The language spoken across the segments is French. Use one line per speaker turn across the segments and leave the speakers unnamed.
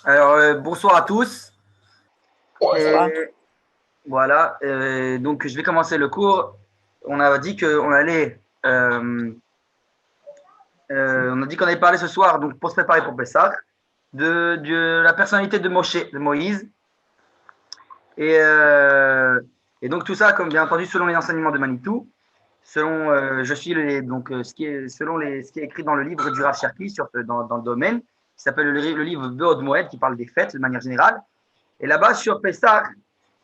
Alors, bonsoir à tous.
Bonsoir.
Et voilà, donc je vais commencer le cours. On a dit qu'on allait, on a dit qu'on allait parler ce soir, donc pour se préparer pour Pessah, de la personnalité de Moshe, de Moïse. Et, euh, et donc tout ça, comme bien entendu, selon les enseignements de Manitou, selon, je suis donc ce qui est écrit dans le livre du Rav Cherki dans le domaine, qui s'appelle le livre Beod Moed, qui parle des fêtes de manière générale. Et là-bas, sur Pessah,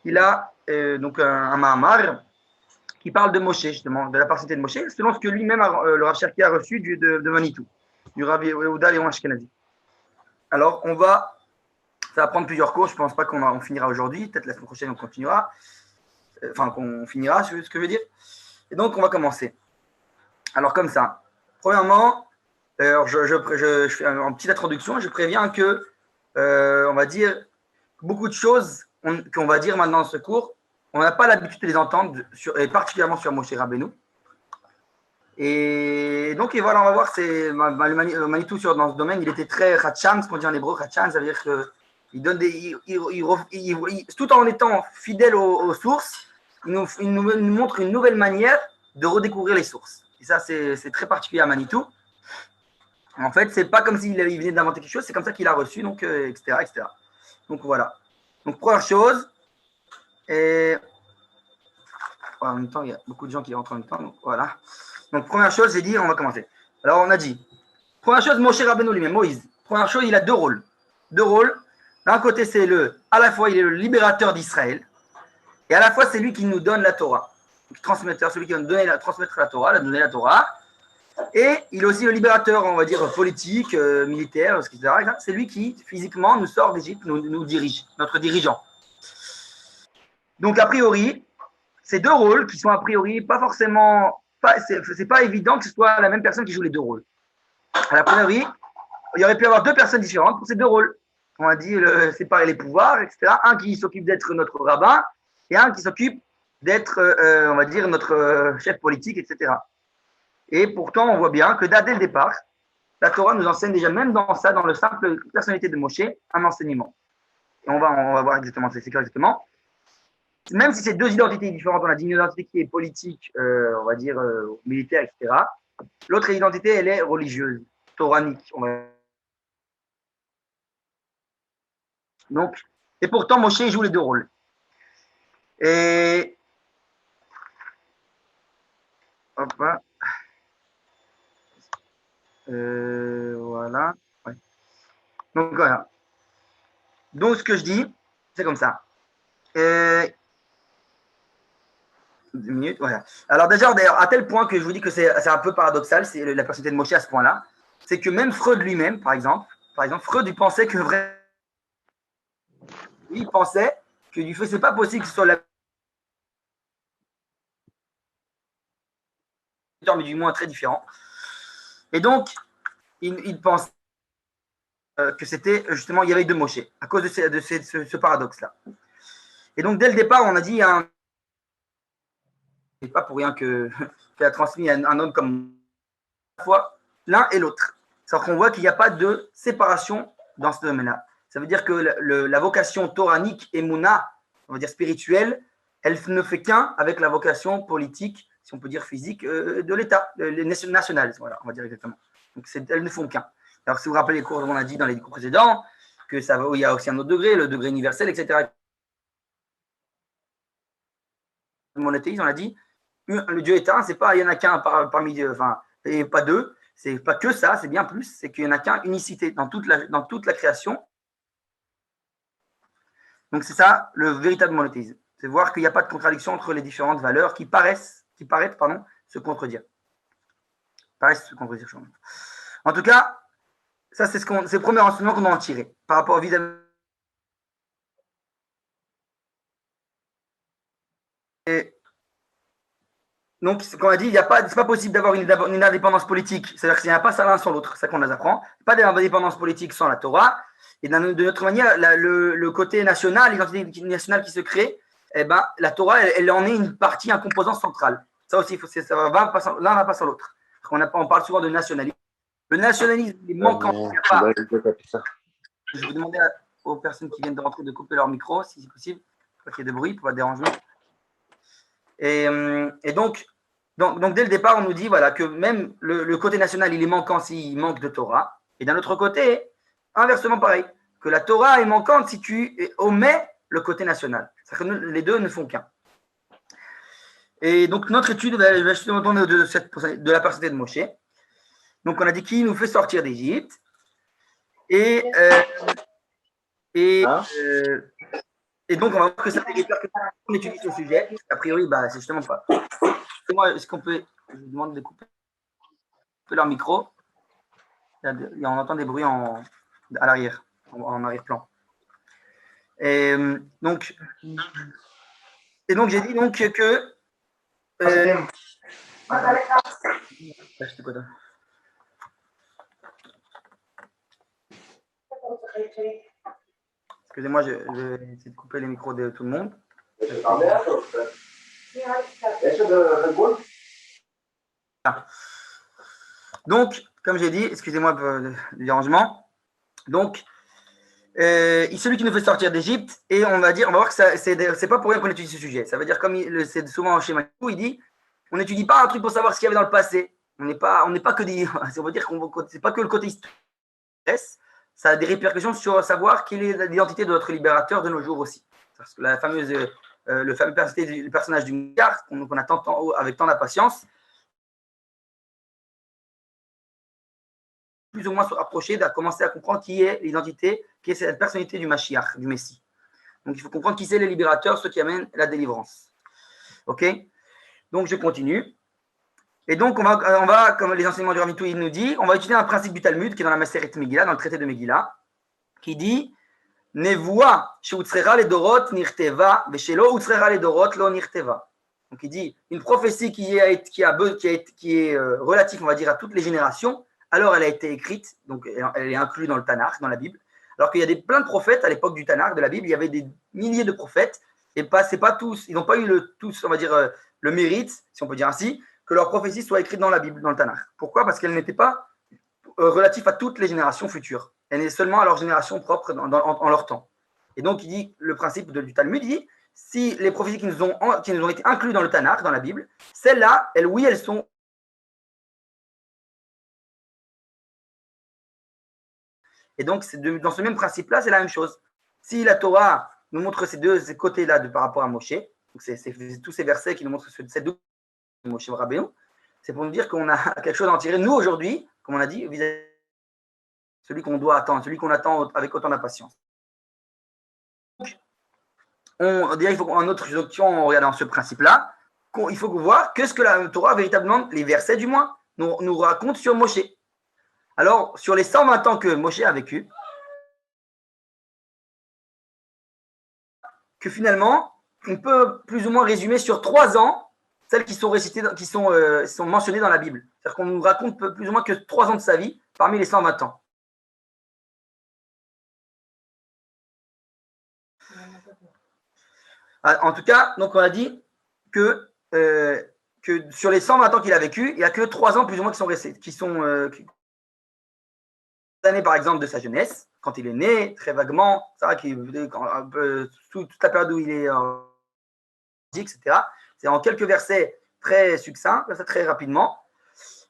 il a donc un Mahamar qui parle de Moshe, justement, de la personnalité de Moshe, selon ce que lui-même, le Rav Cherki a reçu de Manitou, du Rav Yehuda Léon Ashkenazi. Alors, ça va prendre plusieurs cours, je ne pense pas qu'on finira aujourd'hui, peut-être la semaine prochaine on continuera, enfin qu'on finira, c'est ce que je veux dire. Et donc, on va commencer. Alors, comme ça, premièrement, je fais une petite introduction, je préviens que, on va dire, beaucoup de choses qu'on va dire maintenant dans ce cours, on n'a pas l'habitude de les entendre, et particulièrement sur Moshe Rabbeinu. Et donc, et voilà, on va voir, le Manitou dans ce domaine, il était très Hacham, ce qu'on dit en hébreu, Hacham, ça veut dire qu'il donne tout en étant fidèle aux sources, il nous montre une nouvelle manière de redécouvrir les sources. Et ça, c'est très particulier à Manitou. En fait, c'est pas comme s'il venait d'inventer quelque chose, c'est comme ça qu'il a reçu, donc, etc., etc. Donc voilà. Donc, première chose, et en même temps, il y a beaucoup de gens qui rentrent en même temps, donc voilà. Donc, première chose, j'ai dit, on va commencer. Alors, on a dit, première chose, Moshe Rabbeinu lui-même, Moïse. Première chose, il a deux rôles. Deux rôles. D'un côté, à la fois, il est le libérateur d'Israël, et à la fois, c'est lui qui nous donne la Torah. Le transmetteur, celui qui va nous transmettre la Torah, donner la Torah. Et il est aussi le libérateur, on va dire, politique, militaire, etc. C'est lui qui, physiquement, nous sort d'Égypte, nous dirige, notre dirigeant. Donc, a priori, ces deux rôles qui sont a priori pas forcément. C'est pas évident que ce soit la même personne qui joue les deux rôles. À la priori, il y aurait pu y avoir deux personnes différentes pour ces deux rôles. On a dit séparer les pouvoirs, etc. Un qui s'occupe d'être notre rabbin et un qui s'occupe d'être, on va dire, notre chef politique, etc. Et pourtant, on voit bien que dès le départ, la Torah nous enseigne déjà, même dans ça, dans le simple personnalité de Moshe, un enseignement. Et on va voir exactement c'est quoi exactement. Même si c'est deux identités différentes, on a dit une identité qui est politique, on va dire militaire, etc. L'autre identité, elle est religieuse, toranique. Donc, et pourtant, Moshe joue les deux rôles. Et hop, voilà. Ouais. Donc voilà. Donc ce que je dis, c'est comme ça. 2 minutes, voilà. Alors d'ailleurs, à tel point que je vous dis que c'est un peu paradoxal, c'est la personnalité de Moshe à ce point-là, c'est que même Freud lui-même, par exemple, Freud, il pensait que vraiment, il pensait que du fait, c'est pas possible que ce soit la mais du moins très différent. Et donc, il pense que c'était justement, il y avait deux Moshe, à cause ce paradoxe-là. Et donc, dès le départ, on a dit, c'est pas pour rien qu'il a transmis un homme comme fois l'un et l'autre. C'est-à-dire qu'on voit qu'il n'y a pas de séparation dans ce domaine-là. Ça veut dire que la vocation toranique et mouna, on va dire spirituelle, elle ne fait qu'un avec la vocation politique, si on peut dire physique, de l'État, national, voilà, on va dire exactement. Donc elles ne font qu'un. Alors si vous vous rappelez les cours qu'on a dit dans les cours précédents, que ça, il y a aussi un autre degré, le degré universel, etc. Le monothéisme, on a dit, le Dieu est un, c'est pas il y en a qu'un parmi, enfin, et pas deux, c'est pas que ça, c'est bien plus, c'est qu'il y en a qu'un, unicité dans toute la création. Donc c'est ça le véritable monothéisme, c'est voir qu'il n'y a pas de contradiction entre les différentes valeurs qui paraissent se contredire. En tout cas, ça c'est le premier enseignement qu'on doit en tirer par rapport au vis-à-vis. Et donc, comme on a dit, c'est pas possible d'avoir une indépendance politique. C'est-à-dire qu'il n'y a pas ça l'un sans l'autre. C'est ça qu'on nous apprend. Pas d'indépendance politique sans la Torah. Et de notre manière, le côté national, l'identité nationale qui se crée, eh ben, la Torah, elle en est une partie, un composant central. Ça aussi, l'un ne va pas sans l'autre. On parle souvent de nationalisme. Le nationalisme est manquant.
Tu vas ça.
Je vous demandais. aux personnes qui viennent de rentrer de couper leur micro, si c'est possible, pour qu'il y ait des bruits, pour pas de dérangement. Et donc, dès le départ, on nous dit voilà, que même le côté national, il est manquant s'il manque de Torah. Et d'un autre côté, inversement pareil, que la Torah est manquante si tu omets le côté national. C'est-à-dire que les deux ne font qu'un. Et donc, notre étude va justement tourner de la personnalité de Moshe. Donc, on a dit qu'il nous fait sortir d'Égypte. Et donc, on va voir que ça fait répercussions on étudie ce sujet. A priori, c'est justement pas. Moi, est-ce qu'on peut. Je vous demande de couper leur micro. On entend des bruits à l'arrière, en arrière-plan. Et donc j'ai dit donc que. Excusez-moi, je vais essayer de couper les micros de tout le monde. Donc, comme j'ai dit, excusez-moi le dérangement. Donc, celui qui nous fait sortir d'Égypte, et on va voir que c'est pas pour rien qu'on étudie ce sujet. Ça veut dire, comme c'est souvent en schéma, il dit, on n'étudie pas un truc pour savoir ce qu'il y avait dans le passé. On n'est pas que des. On va dire c'est pas que le côté historique. Ça a des répercussions sur savoir quelle est l'identité de notre libérateur de nos jours aussi. Parce que le fameux personnage du Mouillard, qu'on attend avec tant d'impatience, plus ou moins se rapprocher, de commencer à comprendre qui est l'identité, qui est cette personnalité du Mashiach, du Messie. Donc il faut comprendre qui c'est les libérateurs, ceux qui amènent la délivrance. Ok. Donc je continue. Et donc on va, comme les enseignements du Rav Mitoui nous dit, on va étudier un principe du Talmud qui est dans la Maseret Megillah, dans le traité de Megillah, qui dit Nevoa sheutzrera ledorot nirteva veshelo utzrera ledorot lo nirteva. Donc il dit une prophétie qui est relative, on va dire, à toutes les générations. Alors elle a été écrite, donc elle est inclue dans le Tanakh, dans la Bible. Alors qu'il y a plein de prophètes à l'époque du Tanakh, de la Bible, il y avait des milliers de prophètes, et c'est pas tous, ils n'ont pas eu tous, on va dire, le mérite, si on peut dire ainsi, que leur prophétie soit écrite dans la Bible, dans le Tanakh. Pourquoi? Parce qu'elle n'était pas relative à toutes les générations futures. Elle est seulement à leur génération propre en leur temps. Et donc il dit, le principe du Talmud dit, si les prophéties qui nous ont été incluses dans le Tanakh, dans la Bible, celles-là, elles sont. Et donc, dans ce même principe-là, c'est la même chose. Si la Torah nous montre ces côtés-là par rapport à Moshe, donc c'est tous ces versets qui nous montrent ces deux de Moshe Rabbeinu, c'est pour nous dire qu'on a quelque chose à en tirer, nous, aujourd'hui, comme on a dit, vis-à-vis celui qu'on doit attendre, celui qu'on attend avec autant d'impatience. Il faut en autre option, on regarde dans ce principe-là, il faut voir que ce que la Torah, véritablement, les versets du moins, nous racontent sur Moshe. Alors, sur les 120 ans que Moshe a vécu, que finalement, on peut plus ou moins résumer sur 3 ans celles qui sont récitées, qui sont mentionnées dans la Bible. C'est-à-dire qu'on nous raconte plus ou moins que 3 ans de sa vie parmi les 120 ans. En tout cas, donc on a dit que sur les 120 ans qu'il a vécu, il n'y a que 3 ans plus ou moins qui sont restés, années par exemple de sa jeunesse, quand il est né, très vaguement, ça, toute la période où il est etc. C'est en quelques versets très succincts, très rapidement.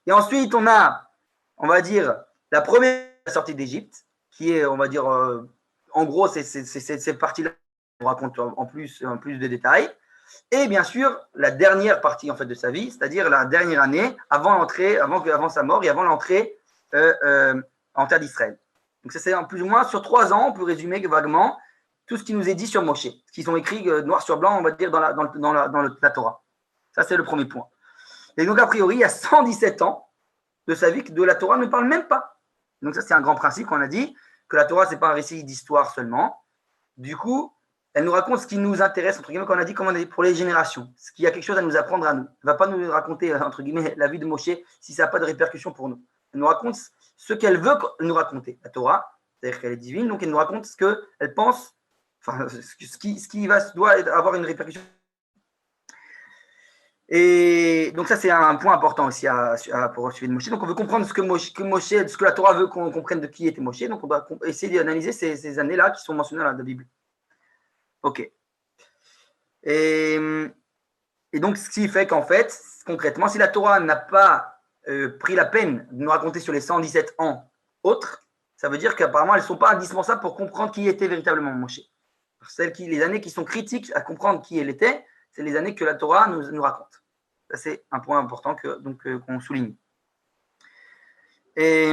Et ensuite, on va dire, la première sortie d'Égypte, qui est, on va dire, en gros, c'est cette partie-là qu'on raconte en plus de détails. Et bien sûr, la dernière partie en fait de sa vie, c'est-à-dire la dernière année avant sa mort et avant l'entrée en terre d'Israël. Donc ça, c'est plus ou moins sur 3 ans, on peut résumer vaguement tout ce qui nous est dit sur Moshe, ce qui sont écrits noir sur blanc, on va dire, dans la Torah. Ça, c'est le premier point. Et donc, a priori, il y a 117 ans de sa vie que de la Torah ne parle même pas. Donc ça, c'est un grand principe qu'on a dit, que la Torah, ce n'est pas un récit d'histoire seulement. Du coup, elle nous raconte ce qui nous intéresse, entre guillemets, qu'on a dit pour les générations. Ce qui a quelque chose à nous apprendre à nous. Elle ne va pas nous raconter, entre guillemets, la vie de Moshe si ça n'a pas de répercussions pour nous. Elle nous raconte ce qu'elle veut nous raconter. La Torah, c'est-à-dire qu'elle est divine, donc elle nous raconte ce qu'elle pense, enfin, ce qui doit avoir une répercussion. Et donc ça, c'est un point important aussi pour suivre Moshe. Donc on veut comprendre ce que la Torah veut qu'on comprenne de qui était Moshe. Donc on va essayer d'analyser ces années-là qui sont mentionnées dans la Bible. Ok. Et donc ce qui fait qu'en fait, concrètement, si la Torah n'a pas pris la peine de nous raconter sur les 117 ans autres, ça veut dire qu'apparemment elles ne sont pas indispensables pour comprendre qui était véritablement Moshe. Les années qui sont critiques à comprendre qui elle était, c'est les années que la Torah nous raconte. Ça, c'est un point important qu'on souligne. Et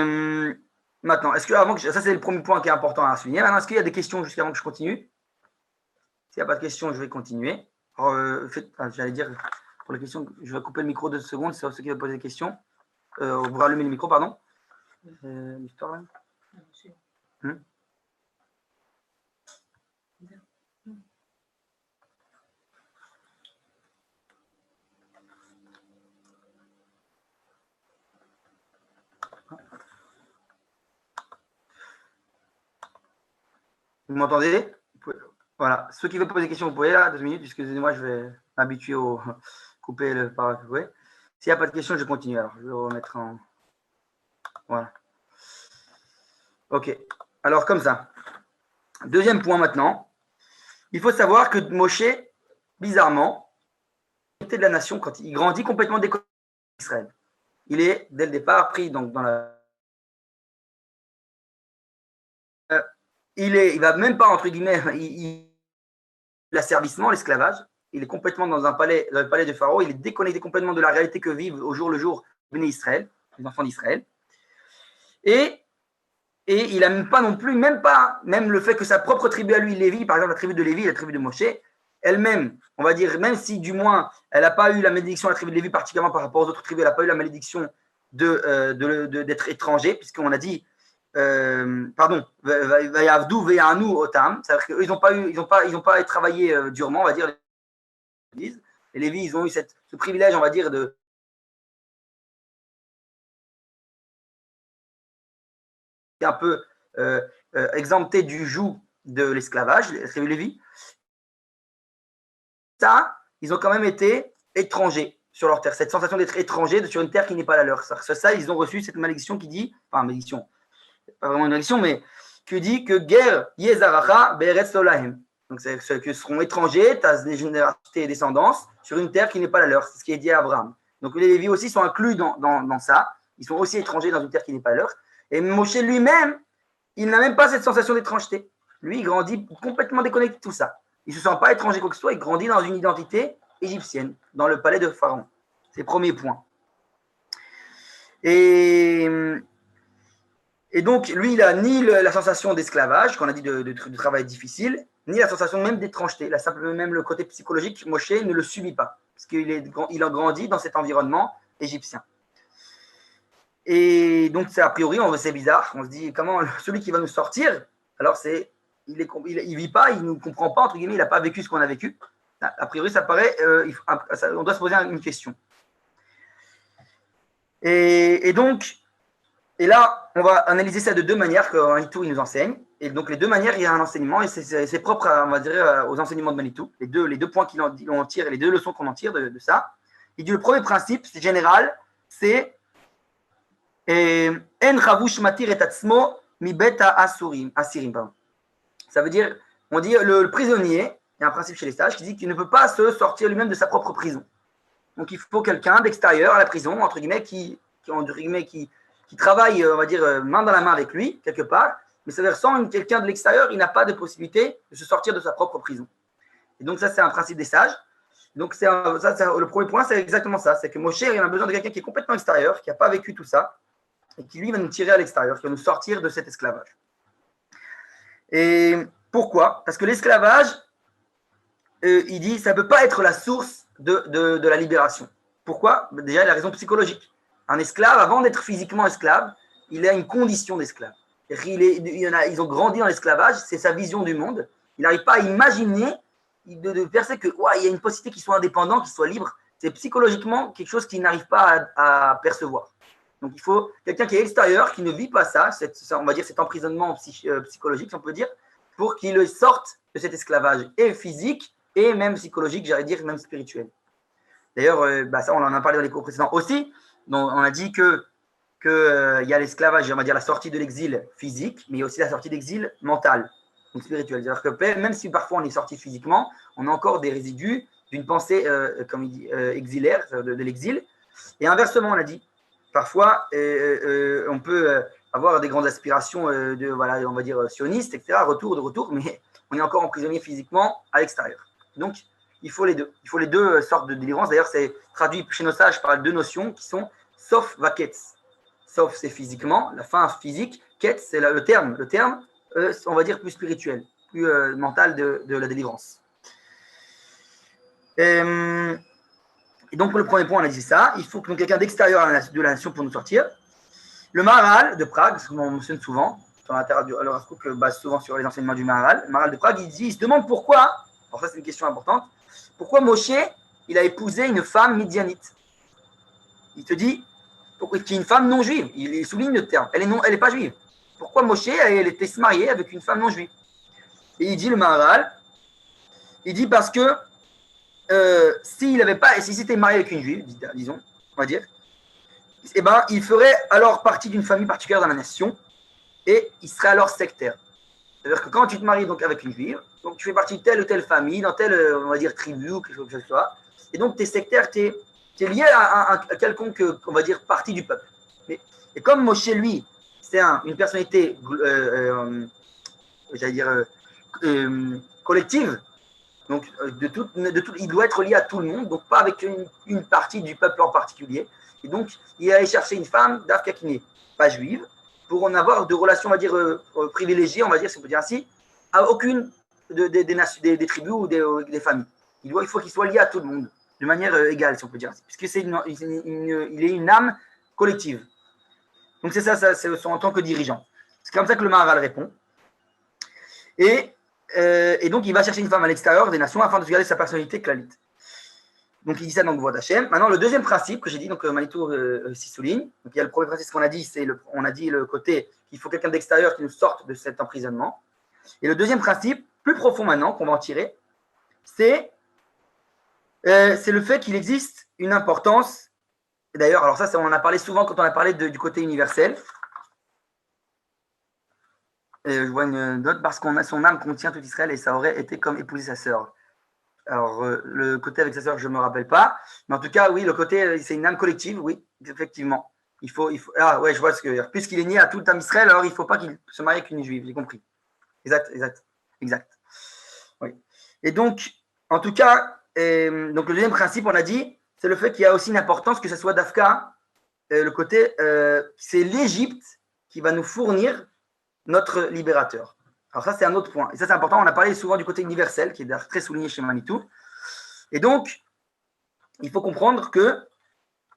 maintenant, ça, c'est le premier point qui est important à souligner. Maintenant, est-ce qu'il y a des questions juste avant que je continue? S'il n'y a pas de questions, je vais continuer. J'allais dire, pour les questions, je vais couper le micro 2 secondes, c'est ceux qui veulent poser des questions. Vous rallumez le micro, pardon. L'histoire, là. Vous m'entendez? Voilà. Ceux qui veulent poser des questions, vous pouvez là, 2 minutes, excusez-moi, je vais m'habituer au couper le paragraphe. S'il n'y a pas de questions, je continue. Alors, je vais remettre en. Voilà. Ok. Alors, comme ça. Deuxième point maintenant. Il faut savoir que Moshe, bizarrement, était de la nation quand il grandit complètement déconnecté d'Israël. Il est, dès le départ, pris donc, dans la. Il va même pas, entre guillemets, l'asservissement, l'esclavage. Il est complètement dans le palais de Pharaon. Il est déconnecté complètement de la réalité que vivent au jour le jour Béné Israël, les enfants d'Israël. Et il n'a même pas non plus, même le fait que sa propre tribu à lui, Lévi, par exemple la tribu de Lévi, la tribu de Moshe, elle-même, on va dire, même si du moins elle n'a pas eu la malédiction de la tribu de Lévi, particulièrement par rapport aux autres tribus, elle n'a pas eu la malédiction d'être étranger, puisqu'on a dit, Vayavdu Veyanu Otam, c'est-à-dire qu'eux, ils n'ont pas travaillé durement, on va dire, les Lévis, ils ont eu ce privilège, on va dire, de un peu exempté du joug de l'esclavage, la tribu Lévi. Ça, ils ont quand même été étrangers sur leur terre. Cette sensation d'être étrangers sur une terre qui n'est pas la leur. Ça, ils ont reçu cette malédiction qui dit, enfin, malédiction, pas vraiment une malédiction, mais qui dit que guerre Yezaracha Be'eretz Lolahem. Donc, c'est que seront étrangers, des générations et descendances, sur une terre qui n'est pas la leur. C'est ce qui est dit à Abraham. Donc, les Lévis aussi sont inclus dans ça. Ils sont aussi étrangers dans une terre qui n'est pas la leur. Et Moshe lui-même, il n'a même pas cette sensation d'étrangeté. Lui, il grandit complètement déconnecté de tout ça. Il ne se sent pas étranger quoi que ce soit, il grandit dans une identité égyptienne, dans le palais de Pharaon. C'est le premier point. Et donc, lui, il n'a ni la sensation d'esclavage, qu'on a dit de travail difficile, ni la sensation même d'étrangeté. Même le côté psychologique, Moshe ne le subit pas, parce qu'il a grandi dans cet environnement égyptien. Et donc, c'est a priori, c'est bizarre. On se dit, comment celui qui va nous sortir, alors il vit pas, il ne nous comprend pas, entre guillemets, il n'a pas vécu ce qu'on a vécu. A priori, ça paraît, on doit se poser une question. Et donc, là, on va analyser ça de 2 manières que Manitou il nous enseigne. Et donc, les 2 manières, il y a un enseignement, et c'est propre, on va dire, aux enseignements de Manitou. Les deux points qu'il en tire, les 2 leçons qu'on en tire de ça. Il dit, le premier principe, c'est général, c'est En chavush matir et atzmo mi beta asirim. Ça veut dire, on dit le prisonnier, il y a un principe chez les sages qui dit qu'il ne peut pas se sortir lui-même de sa propre prison. Donc il faut quelqu'un d'extérieur à la prison, entre guillemets, qui travaille, on va dire, main dans la main avec lui, quelque part, mais ça veut dire sans quelqu'un de l'extérieur, il n'a pas de possibilité de se sortir de sa propre prison. Et donc ça, c'est un principe des sages. Donc le premier point, c'est exactement ça, c'est que Moshe, il a besoin de quelqu'un qui est complètement extérieur, qui n'a pas vécu tout ça, et qui lui va nous tirer à l'extérieur, qui va nous sortir de cet esclavage. Et pourquoi? Parce que l'esclavage, il dit, ça ne peut pas être la source de la libération. Pourquoi? Déjà, il a la raison psychologique. Un esclave, avant d'être physiquement esclave, il a une condition d'esclave. Ils ont grandi dans l'esclavage, c'est sa vision du monde. Il n'arrive pas à imaginer de percer que il y a une possibilité qu'il soit indépendant, qu'il soit libre. C'est psychologiquement quelque chose qu'il n'arrive pas à percevoir. Donc, il faut quelqu'un qui est extérieur, qui ne vit pas ça, on va dire cet emprisonnement psychologique, si on peut dire, pour qu'il sorte de cet esclavage et physique et même psychologique, j'allais dire même spirituel. D'ailleurs, ça, on en a parlé dans les cours précédents aussi. Donc, on a dit que y a l'esclavage, on va dire la sortie de l'exil physique, mais il y a aussi la sortie d'exil mental, donc spirituel. C'est-à-dire que même si parfois on est sorti physiquement, on a encore des résidus d'une pensée, comme il dit, exilaire, de l'exil. Et inversement, on a dit, parfois, on peut avoir des grandes aspirations on va dire, sionistes, etc., retour, mais on est encore emprisonné physiquement à l'extérieur. Donc, il faut les deux. Il faut les deux sortes de délivrance. D'ailleurs, c'est traduit chez nos sages par deux notions qui sont sauf vaketz. Sauf, c'est physiquement, la fin physique. Ketz, c'est le terme, on va dire plus spirituel, plus mental de la délivrance. Et donc, pour le premier point, on a dit ça. Il faut que quelqu'un d'extérieur de la nation pour nous sortir. Le Maharal de Prague, ce qu'on mentionne souvent, sur l'intérieur du Rav Kook base souvent sur les enseignements du Maharal. Le Maharal de Prague, il se demande pourquoi, alors ça c'est une question importante, pourquoi Moshe, il a épousé une femme midianite. Il te dit, pourquoi qui est une femme non juive. Il souligne le terme. Elle est pas juive. Pourquoi Moshe, elle était se marier avec une femme non juive? Et il dit le Maharal, il dit parce que s'il s'était marié avec une juive, disons, on va dire, eh ben, il ferait alors partie d'une famille particulière dans la nation et il serait alors sectaire. C'est-à-dire que quand tu te maries donc avec une juive, donc tu fais partie de telle ou telle famille, dans telle, on va dire, tribu ou quelque chose que ce soit, et donc tu es sectaire, tu es lié à quelconque, on va dire, partie du peuple. Et comme Moshe, lui, c'est une personnalité, j'allais dire, collective, donc il doit être lié à tout le monde, donc pas avec une partie du peuple en particulier. Et donc, il est allé chercher une femme d'Afka qui n'est pas juive, pour en avoir de relations, on va dire, privilégiées, on va dire, si on peut dire ainsi, à aucune des tribus ou des familles. Il faut qu'il soit lié à tout le monde, de manière égale, si on peut dire ainsi, puisque il est une âme collective. Donc c'est ça, c'est en tant que dirigeant. C'est comme ça que le Maharal répond. Et donc il va chercher une femme à l'extérieur des nations afin de garder sa personnalité clalite. Donc il dit ça dans le Voix d'Hachem. Maintenant le deuxième principe que j'ai dit, donc Manitou s'y souligne. Donc il y a le premier principe qu'on a dit, on a dit le côté qu'il faut quelqu'un d'extérieur qui nous sorte de cet emprisonnement. Et le deuxième principe, plus profond maintenant, qu'on va en tirer, c'est le fait qu'il existe une importance. D'ailleurs, alors ça on en a parlé souvent quand on a parlé du côté universel. Je vois une note, parce qu'on a son âme contient tout Israël et ça aurait été comme épouser sa sœur. Alors, le côté avec sa sœur, je ne me rappelle pas. Mais en tout cas, oui, le côté, c'est une âme collective, oui, effectivement. Ah ouais, je vois ce que. Puisqu'il est né à tout le temps Israël, alors il ne faut pas qu'il se marie avec une juive, j'ai compris. Exact. Oui. Et donc, en tout cas, donc le deuxième principe, on a dit, c'est le fait qu'il y a aussi une importance que ce soit d'Afka, le côté, c'est l'Égypte qui va nous fournir notre libérateur. Alors ça, c'est un autre point. Et ça, c'est important. On a parlé souvent du côté universel, qui est très souligné chez Manitou. Et donc, il faut comprendre que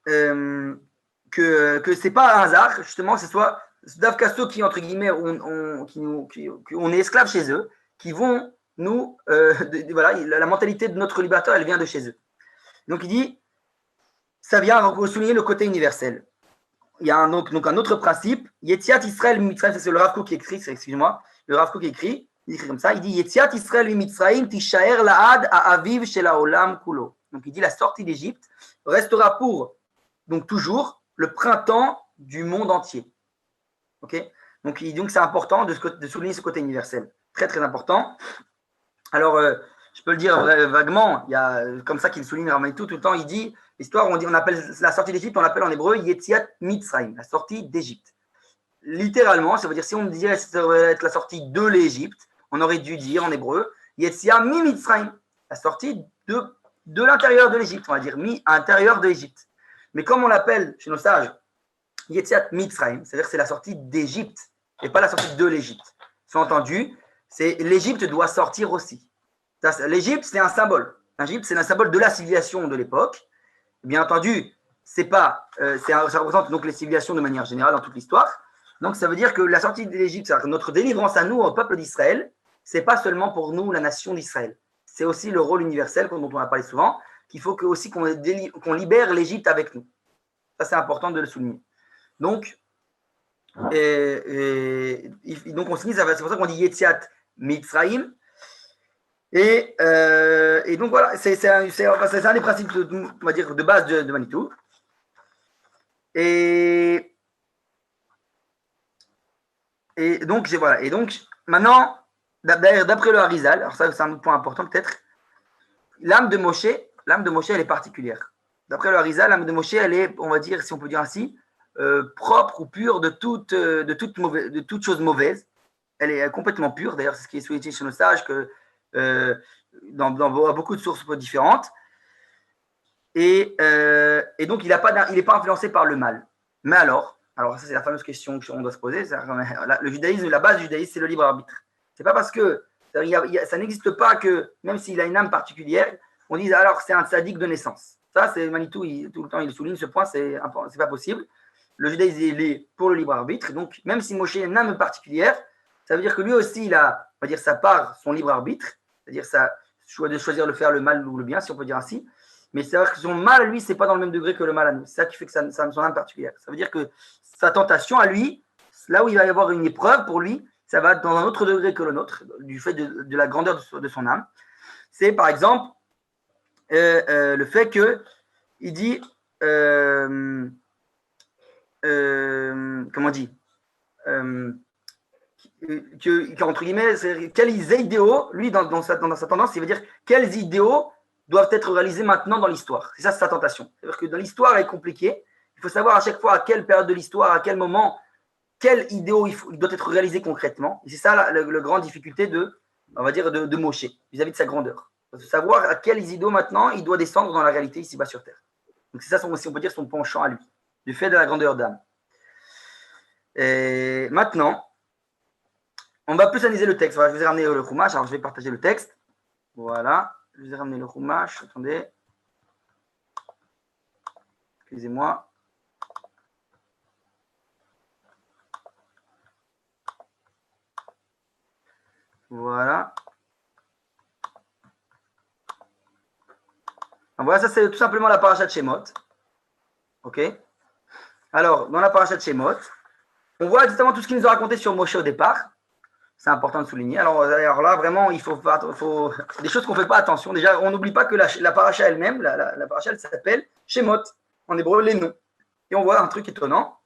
c'est pas un hasard, justement, que ce soit Davkasto qui, entre guillemets, on est esclave chez eux, qui vont nous... voilà, la mentalité de notre libérateur, elle vient de chez eux. Donc, il dit, ça vient souligner le côté universel. Il y a donc un autre principe, Yetziat Israël Mitzrayim, c'est le Rav Kook qui écrit, excusez-moi, le Rav Kook il écrit comme ça, il dit Yetziat Israël Mitzrayim tishaer la'ad ha'aviv shel ha'olam kulo. Donc il dit la sortie d'Égypte restera pour, donc toujours, le printemps du monde entier. Ok. Donc c'est important de souligner ce côté universel, très très important. Alors, je peux le dire vaguement, il y a comme ça qu'il souligne Ramanitou tout le temps, il dit, l'histoire, on appelle la sortie d'Égypte, on l'appelle en hébreu Yetziat Mitzrayim, la sortie d'Égypte. Littéralement, ça veut dire, si on disait que ça devrait être la sortie de l'Égypte, on aurait dû dire en hébreu Yetziat Mi Mitzrayim, la sortie de l'intérieur de l'Égypte, on va dire mi à l'intérieur de l'Égypte. Mais comme on l'appelle chez nos sages Yetziat Mitzrayim, c'est-à-dire que c'est la sortie d'Égypte et pas la sortie de l'Égypte. Sous-entendu, l'Égypte doit sortir aussi. L'Égypte, c'est un symbole. L'Égypte, c'est un symbole de la civilisation de l'époque. Bien entendu, ça représente donc les civilisations de manière générale dans toute l'histoire. Donc, ça veut dire que la sortie de l'Égypte, c'est-à-dire que notre délivrance à nous, au peuple d'Israël, c'est pas seulement pour nous, la nation d'Israël. C'est aussi le rôle universel, dont on a parlé souvent, qu'il faut aussi qu'on libère l'Égypte avec nous. Ça, c'est important de le souligner. Donc, donc on signifie, c'est pour ça qu'on dit Yetziat Mitzrayim. Et donc voilà, c'est un des principes, on va dire, de base de Manitou. Et donc, voilà. Et donc, maintenant, d'après le Harizal, alors ça, c'est un autre point important peut-être, l'âme de Moshe, elle est particulière. D'après le Harizal, l'âme de Moshe, elle est, on va dire, si on peut dire ainsi, propre ou pure de toute chose mauvaise. Elle est complètement pure. D'ailleurs, c'est ce qui est souligné chez nos sages, que dans beaucoup de sources différentes. Et donc, il n'est pas influencé par le mal. Mais alors, ça c'est la fameuse question qu'on doit se poser. Le judaïsme, la base du judaïsme, c'est le libre arbitre. C'est pas parce que ça n'existe pas que, même s'il a une âme particulière, on dise alors c'est un tzaddik de naissance. Ça, c'est Manitou, tout le temps, il souligne ce point, c'est pas possible. Le judaïsme, il est pour le libre arbitre. Donc, même si Moshe a une âme particulière, ça veut dire que lui aussi, il a, on va dire, sa part, son libre arbitre, c'est-à-dire ça, de choisir de faire le mal ou le bien, si on peut dire ainsi. Mais c'est vrai que son mal à lui, c'est pas dans le même degré que le mal à nous. C'est ça qui fait que ça a son âme particulière. Ça veut dire que sa tentation à lui, là où il va y avoir une épreuve pour lui, ça va être dans un autre degré que le nôtre, du fait de la grandeur de son âme. C'est par exemple le fait que il dit comment on dit entre guillemets, quels idéaux, lui dans sa tendance, il veut dire quels idéaux doivent être réalisés maintenant dans l'histoire. C'est ça sa tentation. C'est-à-dire que dans l'histoire, elle est compliquée. Il faut savoir à chaque fois à quelle période de l'histoire, à quel moment, quel idéal il doit être réalisé concrètement. Et c'est ça la grande difficulté on va dire, de Moshe, vis-à-vis de sa grandeur. Il faut savoir à quels idéaux maintenant il doit descendre dans la réalité ici-bas sur Terre. Donc c'est ça, si on peut dire, son penchant à lui, du fait de la grandeur d'âme. Et maintenant, on va plus analyser le texte. Voilà, je vous ai ramené le Chumash. Alors, je vais partager le texte. Voilà. Je vous ai ramené le Chumash. Attendez. Excusez-moi. Voilà. Donc, voilà, ça c'est tout simplement la paracha de Shemot. Ok. Alors, dans la paracha de Shemot, on voit exactement tout ce qu'il nous a raconté sur Moshe au départ. C'est important de souligner. Alors là, vraiment, il faut des choses qu'on ne fait pas attention. Déjà, on n'oublie pas que la paracha elle-même, la paracha, elle s'appelle Shemot, en hébreu, les noms. Et on voit un truc étonnant,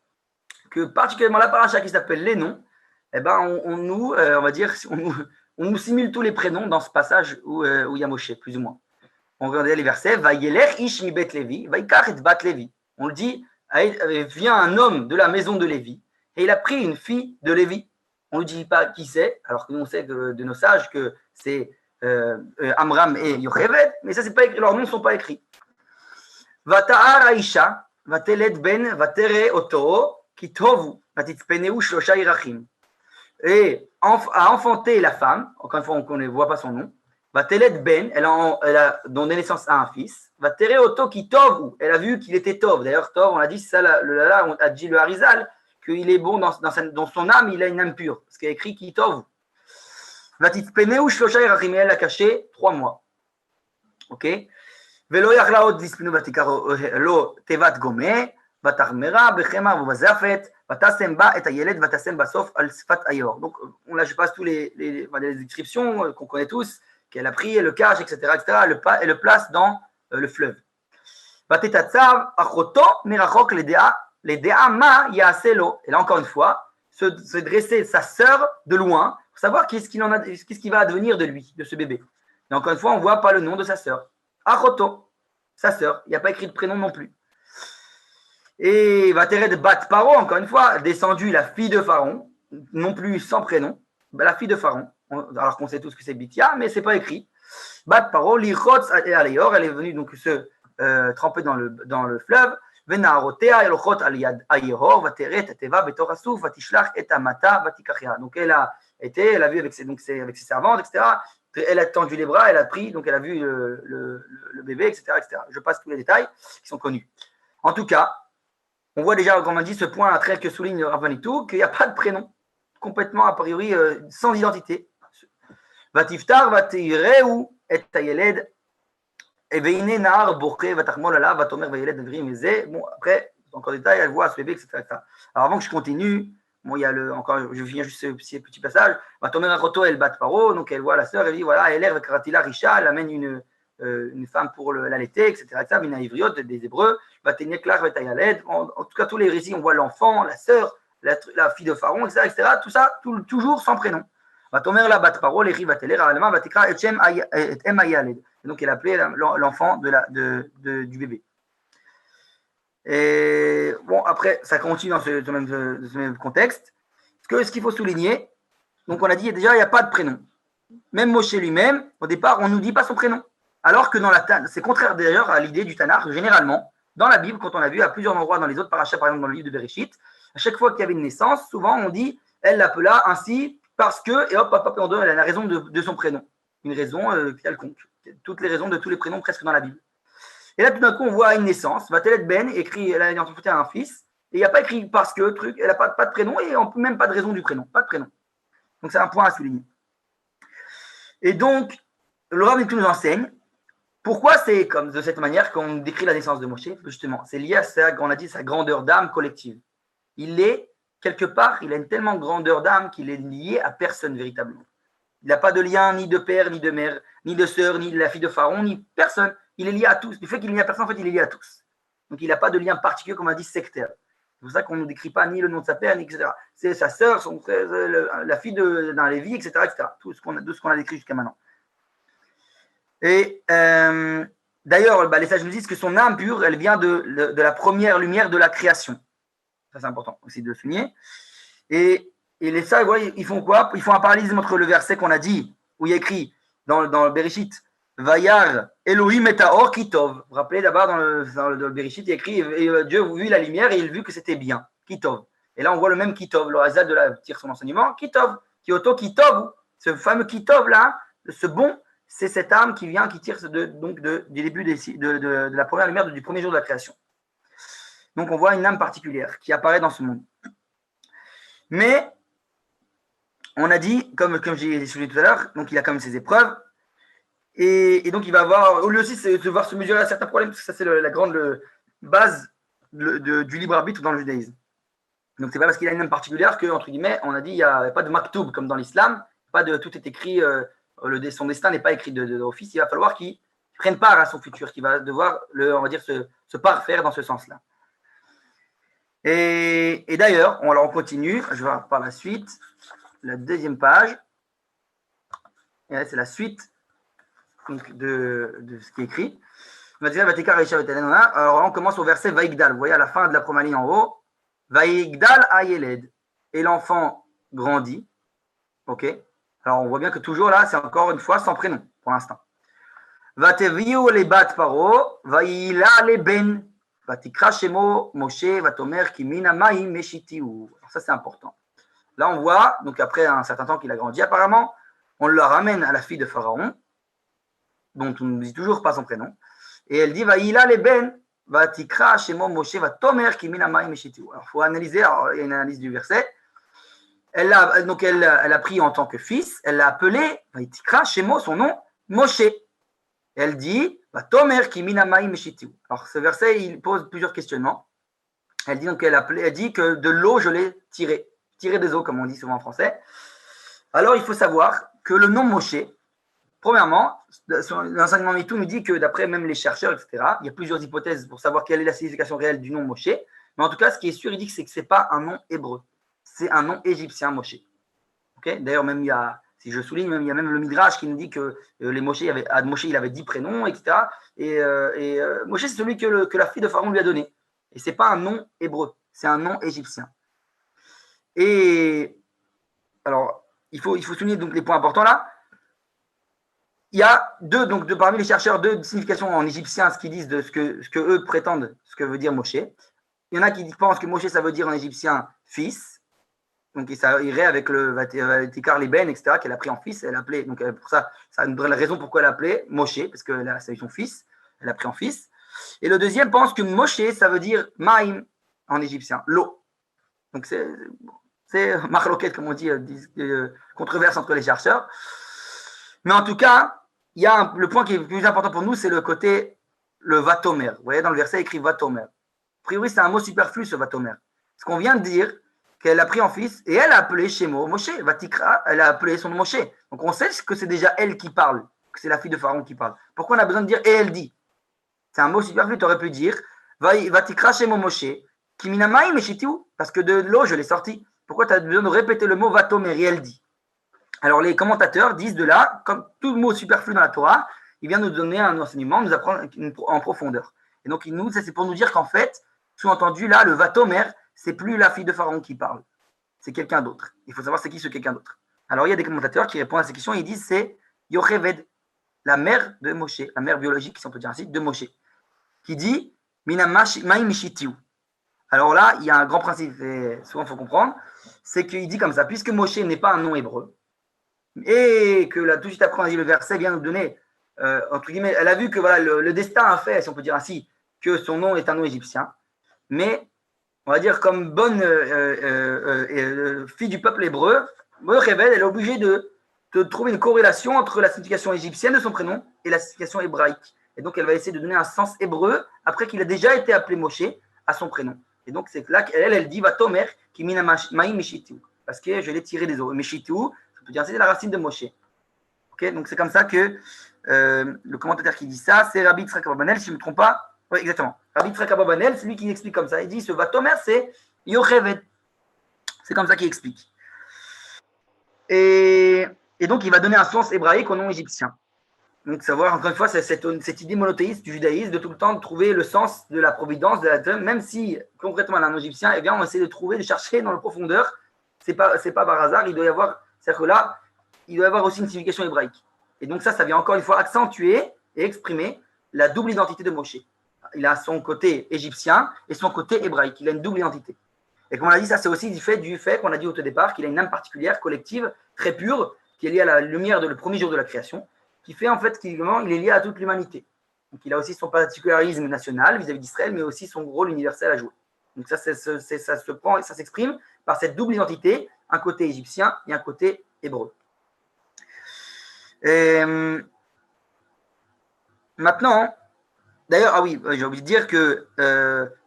que particulièrement la paracha qui s'appelle les noms, eh ben, on va dire, on nous simule tous les prénoms dans ce passage où il y a Moshe, plus ou moins. On regarde les versets, Vayeler ish mi bet Levi, Vaikach et bat Levi. On le dit, vient un homme de la maison de Lévi, et il a pris une fille de Lévi. On ne dit pas qui c'est, alors que nous on sait de nos sages que c'est Amram et Yocheved, mais ça c'est pas écrit, leurs noms ne sont pas écrits. Vata'ar Aisha, Vateled Ben, Vatere Oto, Kitovu, Vatitpeneu Shlosha Irachim. Et a enfanté la femme, encore une fois on ne voit pas son nom, Vateled Ben, elle a donné naissance à un fils, Vatere Oto Kitovu, elle a vu qu'il était Tov. D'ailleurs, Tov, on a dit, ça, on a dit le Harizal, qu'il est bon dans son âme, il a une âme pure. Parce qu'il y a écrit Kitov. Vatitpeneu Shlosha Irachim, elle a caché 3 mois. Ok. ולא יכלה עוד לספינו ותיקח לו תיבת גומה, ותחמרה בחמה ובזפת, ותשם בה את הילד ותשם בסוף על שפת היאור. Donc là je passe tous les descriptions qu'on connaît tous, qu'elle a pris, le cache, etc., et le place dans le fleuve. ותתצב אחותו מרחוק לדעה מה יעשה לו. Et là encore une fois, se dresser sa sœur de loin, pour savoir qu'est-ce qui va advenir de lui, de ce bébé. Et encore une fois, on ne voit pas le nom de sa sœur. Achoto, sa sœur. Il n'y a pas écrit de prénom non plus. Et Vateret Bat Paro, encore une fois, descendue la fille de Pharaon, non plus sans prénom, la fille de Pharaon, alors qu'on sait tous que c'est Bithia, mais ce n'est pas écrit. Bat Paro, Lichotz Aleyor, elle est venue donc se tremper dans le fleuve. Venarotea, Elochot Aliad Ayehor, Vateret, Teva, Betorasuf, Vatishlach, Etamata, Vatikachia. Donc elle a vu avec ses servantes, etc. Elle a tendu les bras, elle a pris, donc elle a vu le bébé, etc., etc. Je passe tous les détails qui sont connus. En tout cas, on voit déjà, comme on dit, ce point très que souligne Rav Manitou, qu'il n'y a pas de prénom, complètement a priori sans identité. Vatiftar, Vatireu, et Tayeled, et Veine Nar, Borché, Vatachmolala, Vatomer, Vayeled, Vrim, Eze. Bon, après, encore des détails, elle voit ce bébé, etc., etc. Alors avant que je continue, Bon, il y a encore, je vais finir juste ce petit passage. Vatomer achoto el bat paro, donc elle voit la sœur, elle dit voilà, elle est karatila risha, elle amène une femme pour l'allaiter, etc. Mina ivriot, des Hébreux, vategne klar vetayaled. En tout cas, tous les récits, on voit l'enfant, la sœur, la fille de Pharaon, etc. Tout ça, toujours sans prénom. Vatomer la bat paro, les rivateler, alma vatikra et em ayaled. Donc, elle appelait l'enfant du bébé. Et bon, après, ça continue dans ce même contexte. Ce qu'il faut souligner, donc on a dit déjà, il n'y a pas de prénom. Même Moshe lui-même, au départ, on ne nous dit pas son prénom. Alors que dans la Tanakh, c'est contraire d'ailleurs à l'idée du Tanakh, généralement, dans la Bible, quand on a vu à plusieurs endroits dans les autres parachas, par exemple dans le livre de Bereshit, à chaque fois qu'il y avait une naissance, souvent on dit, elle l'appela ainsi parce que, et hop, on donne la raison de son prénom. Une raison quelconque. Toutes les raisons de tous les prénoms presque dans la Bible. Et là, tout d'un coup, on voit une naissance. Vatelet Ben écrit, elle a identifié un fils. Et il n'y a pas écrit parce que, truc, elle n'a pas de prénom et même pas de raison du prénom. Pas de prénom. Donc, c'est un point à souligner. Et donc, le Rav nous enseigne pourquoi c'est comme de cette manière qu'on décrit la naissance de Moshe. Justement, c'est lié à sa grandeur d'âme collective. Il est, quelque part, il a une tellement grandeur d'âme qu'il est lié à personne véritablement. Il n'a pas de lien ni de père, ni de mère, ni de sœur, ni de la fille de Pharaon, ni personne. Il est lié à tous. Du fait qu'il est lié à personne, en fait, il est lié à tous. Donc, il n'a pas de lien particulier, comme on a dit, sectaire. C'est pour ça qu'on ne décrit pas ni le nom de sa père, ni etc. C'est sa sœur, son frère, la fille d'un Lévi, etc. Tout ce qu'on a décrit jusqu'à maintenant. Et d'ailleurs, les sages nous disent que son âme pure, elle vient de la première lumière de la création. Ça, c'est important aussi de le souligner. Et les sages, ils font quoi? Ils font un parallélisme entre le verset qu'on a dit, où il y a écrit dans le Bereshit, Vayar Elohim et Taor Kitov. Vous vous rappelez d'abord dans le Bereshit, il y a écrit et Dieu vit la lumière et il vit que c'était bien. Kitov. Et là, on voit le même Kitov. Le Hazad tire son enseignement. Kitov. Kyoto Kitov. Ce fameux Kitov là, ce bon, c'est cette âme qui vient, qui tire du début de la première lumière, du premier jour de la création. Donc, on voit une âme particulière qui apparaît dans ce monde. Mais, on a dit, comme j'ai souligné tout à l'heure, donc il a quand même ses épreuves. Et donc, il va avoir, lui aussi, c'est de voir se mesurer à certains problèmes, parce que ça, c'est la grande base du libre arbitre dans le judaïsme. Donc, c'est pas parce qu'il a une âme particulière que, entre guillemets, on a dit, il n'y a pas de maktoub comme dans l'islam, tout est écrit, son destin n'est pas écrit d'office, il va falloir qu'il prenne part à son futur, qu'il va devoir, on va dire, se parfaire dans ce sens-là. Et d'ailleurs, on continue, je vais voir par la suite, la deuxième page, et là, c'est la suite donc de ce qui est écrit. Alors on commence au verset Vaigdal. Vous voyez à la fin de la première ligne en haut, Vaigdal Ayeled. Et l'enfant grandit. Ok. Alors on voit bien que toujours là, c'est encore une fois sans prénom pour l'instant. Vateviu le bat paro, vaïla le ben, vatikra shemo Moshe, vatomer kimina maï meshitiu. Ça c'est important. Là on voit, donc après un certain temps qu'il a grandi apparemment, on le ramène à la fille de Pharaon, dont on ne dit toujours pas son prénom, et elle dit Vaïla le ben, vatikra shemo Moshe, vatomer kimina maï meshitiu. Alors il faut analyser, il y a une analyse du verset. Elle a pris en tant que fils, elle l'a appelé Vatikra shemo, son nom, Moshe. Elle dit Vatomer kimina maï meshitiu. Alors ce verset, il pose plusieurs questionnements. Elle dit donc elle dit que de l'eau je l'ai tiré des eaux, comme on dit souvent en français. Alors il faut savoir que le nom Moshe, premièrement, l'enseignement MeToo nous dit que d'après même les chercheurs, etc., il y a plusieurs hypothèses pour savoir quelle est la signification réelle du nom Moshe. Mais en tout cas, ce qui est sûr, il dit que c'est que ce n'est pas un nom hébreu. C'est un nom égyptien, Moshe. Okay. D'ailleurs, même si je souligne, il y a même le Midrash qui nous dit que Moshe, il avait 10 prénoms, etc. Et Moshe, c'est celui que la fille de Pharaon lui a donné. Et ce n'est pas un nom hébreu, c'est un nom égyptien. Et alors, il faut souligner donc les points importants là. Il y a parmi les chercheurs, deux significations en égyptien, ce qu'ils disent de ce que eux prétendent, ce que veut dire Moshe. Il y en a qui pensent que Moshe, ça veut dire en égyptien fils. Donc, ça irait avec le Vatikar Liben, etc., qu'elle a pris en fils. Elle a appelé, donc pour ça nous donne la raison pourquoi elle a appelé Moshe, parce que là, c'est son fils. Elle a pris en fils. Et le deuxième pense que Moshe, ça veut dire Maïm en égyptien, l'eau. Donc, c'est marloquette, comme on dit, controverse entre les chercheurs. Mais en tout cas, il y a le point qui est le plus important pour nous, c'est le côté, le Vatomer. Vous voyez, dans le verset, il écrit Vatomer. A priori, c'est un mot superflu, ce Vatomer. Ce qu'on vient de dire, qu'elle a pris en fils, et elle a appelé Shemo Moshe, Vatikra, elle a appelé son nom Moshe. Donc on sait que c'est déjà elle qui parle, que c'est la fille de Pharaon qui parle. Pourquoi on a besoin de dire et elle dit? C'est un mot superflu, tu aurais pu dire Vatikra Shemo Moshe, Kiminamai Meshitiu, parce que de l'eau je l'ai sorti. Pourquoi tu as besoin de répéter le mot Vatomer, et elle dit? Alors les commentateurs disent de là, comme tout mot superflu dans la Torah, il vient nous donner un enseignement, nous apprendre en profondeur. Et donc ça c'est pour nous dire qu'en fait, sous-entendu là, le Vatomer, c'est plus la fille de Pharaon qui parle, c'est quelqu'un d'autre. Il faut savoir c'est qui ce quelqu'un d'autre. Alors il y a des commentateurs qui répondent à ces questions et ils disent c'est Yocheved, la mère de Moshe, la mère biologique, si on peut dire ainsi, de Moshe, qui dit Mina Maï Mishitiu. Alors là, il y a un grand principe, et souvent il faut comprendre, c'est qu'il dit comme ça, puisque Moshe n'est pas un nom hébreu, et que là, tout de suite après, on a dit le verset vient nous donner, entre guillemets, elle a vu que voilà, le destin a fait, si on peut dire ainsi, que son nom est un nom égyptien, mais on va dire comme bonne fille du peuple hébreu, elle est obligée de trouver une corrélation entre la signification égyptienne de son prénom et la signification hébraïque. Et donc elle va essayer de donner un sens hébreu après qu'il a déjà été appelé Moshe à son prénom. Et donc c'est là qu'elle dit Vatomer qui mina maï mishitiu, parce que je l'ai tiré des eaux. Mishitiu, ça peut dire c'est la racine de Moshe. Okay, donc c'est comme ça que le commentateur qui dit ça, c'est Rabbi Yitzhak Ababanel, si je ne me trompe pas. Oui, exactement. Rabbi Yitzhak Ababanel, c'est lui qui explique comme ça. Il dit ce Vatomer, c'est Yocheved. C'est comme ça qu'il explique. Et donc il va donner un sens hébraïque au nom égyptien. Donc savoir, encore une fois, c'est cette idée monothéiste du judaïsme de tout le temps de trouver le sens de la providence, de la même si concrètement elle a un nom égyptien, eh bien on essaie de trouver, de chercher dans la profondeur. C'est pas par hasard, il doit y avoir, c'est-à-dire que là, il doit y avoir aussi une signification hébraïque. Et donc ça vient encore une fois accentuer et exprimer la double identité de Moshe. Il a son côté égyptien et son côté hébraïque. Il a une double identité. Et comme on l'a dit, ça c'est aussi du fait qu'on a dit au départ qu'il a une âme particulière, collective, très pure, qui est liée à la lumière le premier jour de la création, qui fait en fait qu'il est lié à toute l'humanité. Donc il a aussi son particularisme national vis-à-vis d'Israël, mais aussi son rôle universel à jouer. Donc ça se prend et ça s'exprime par cette double identité, un côté égyptien et un côté hébreu. Maintenant, d'ailleurs, ah oui, j'ai oublié de dire que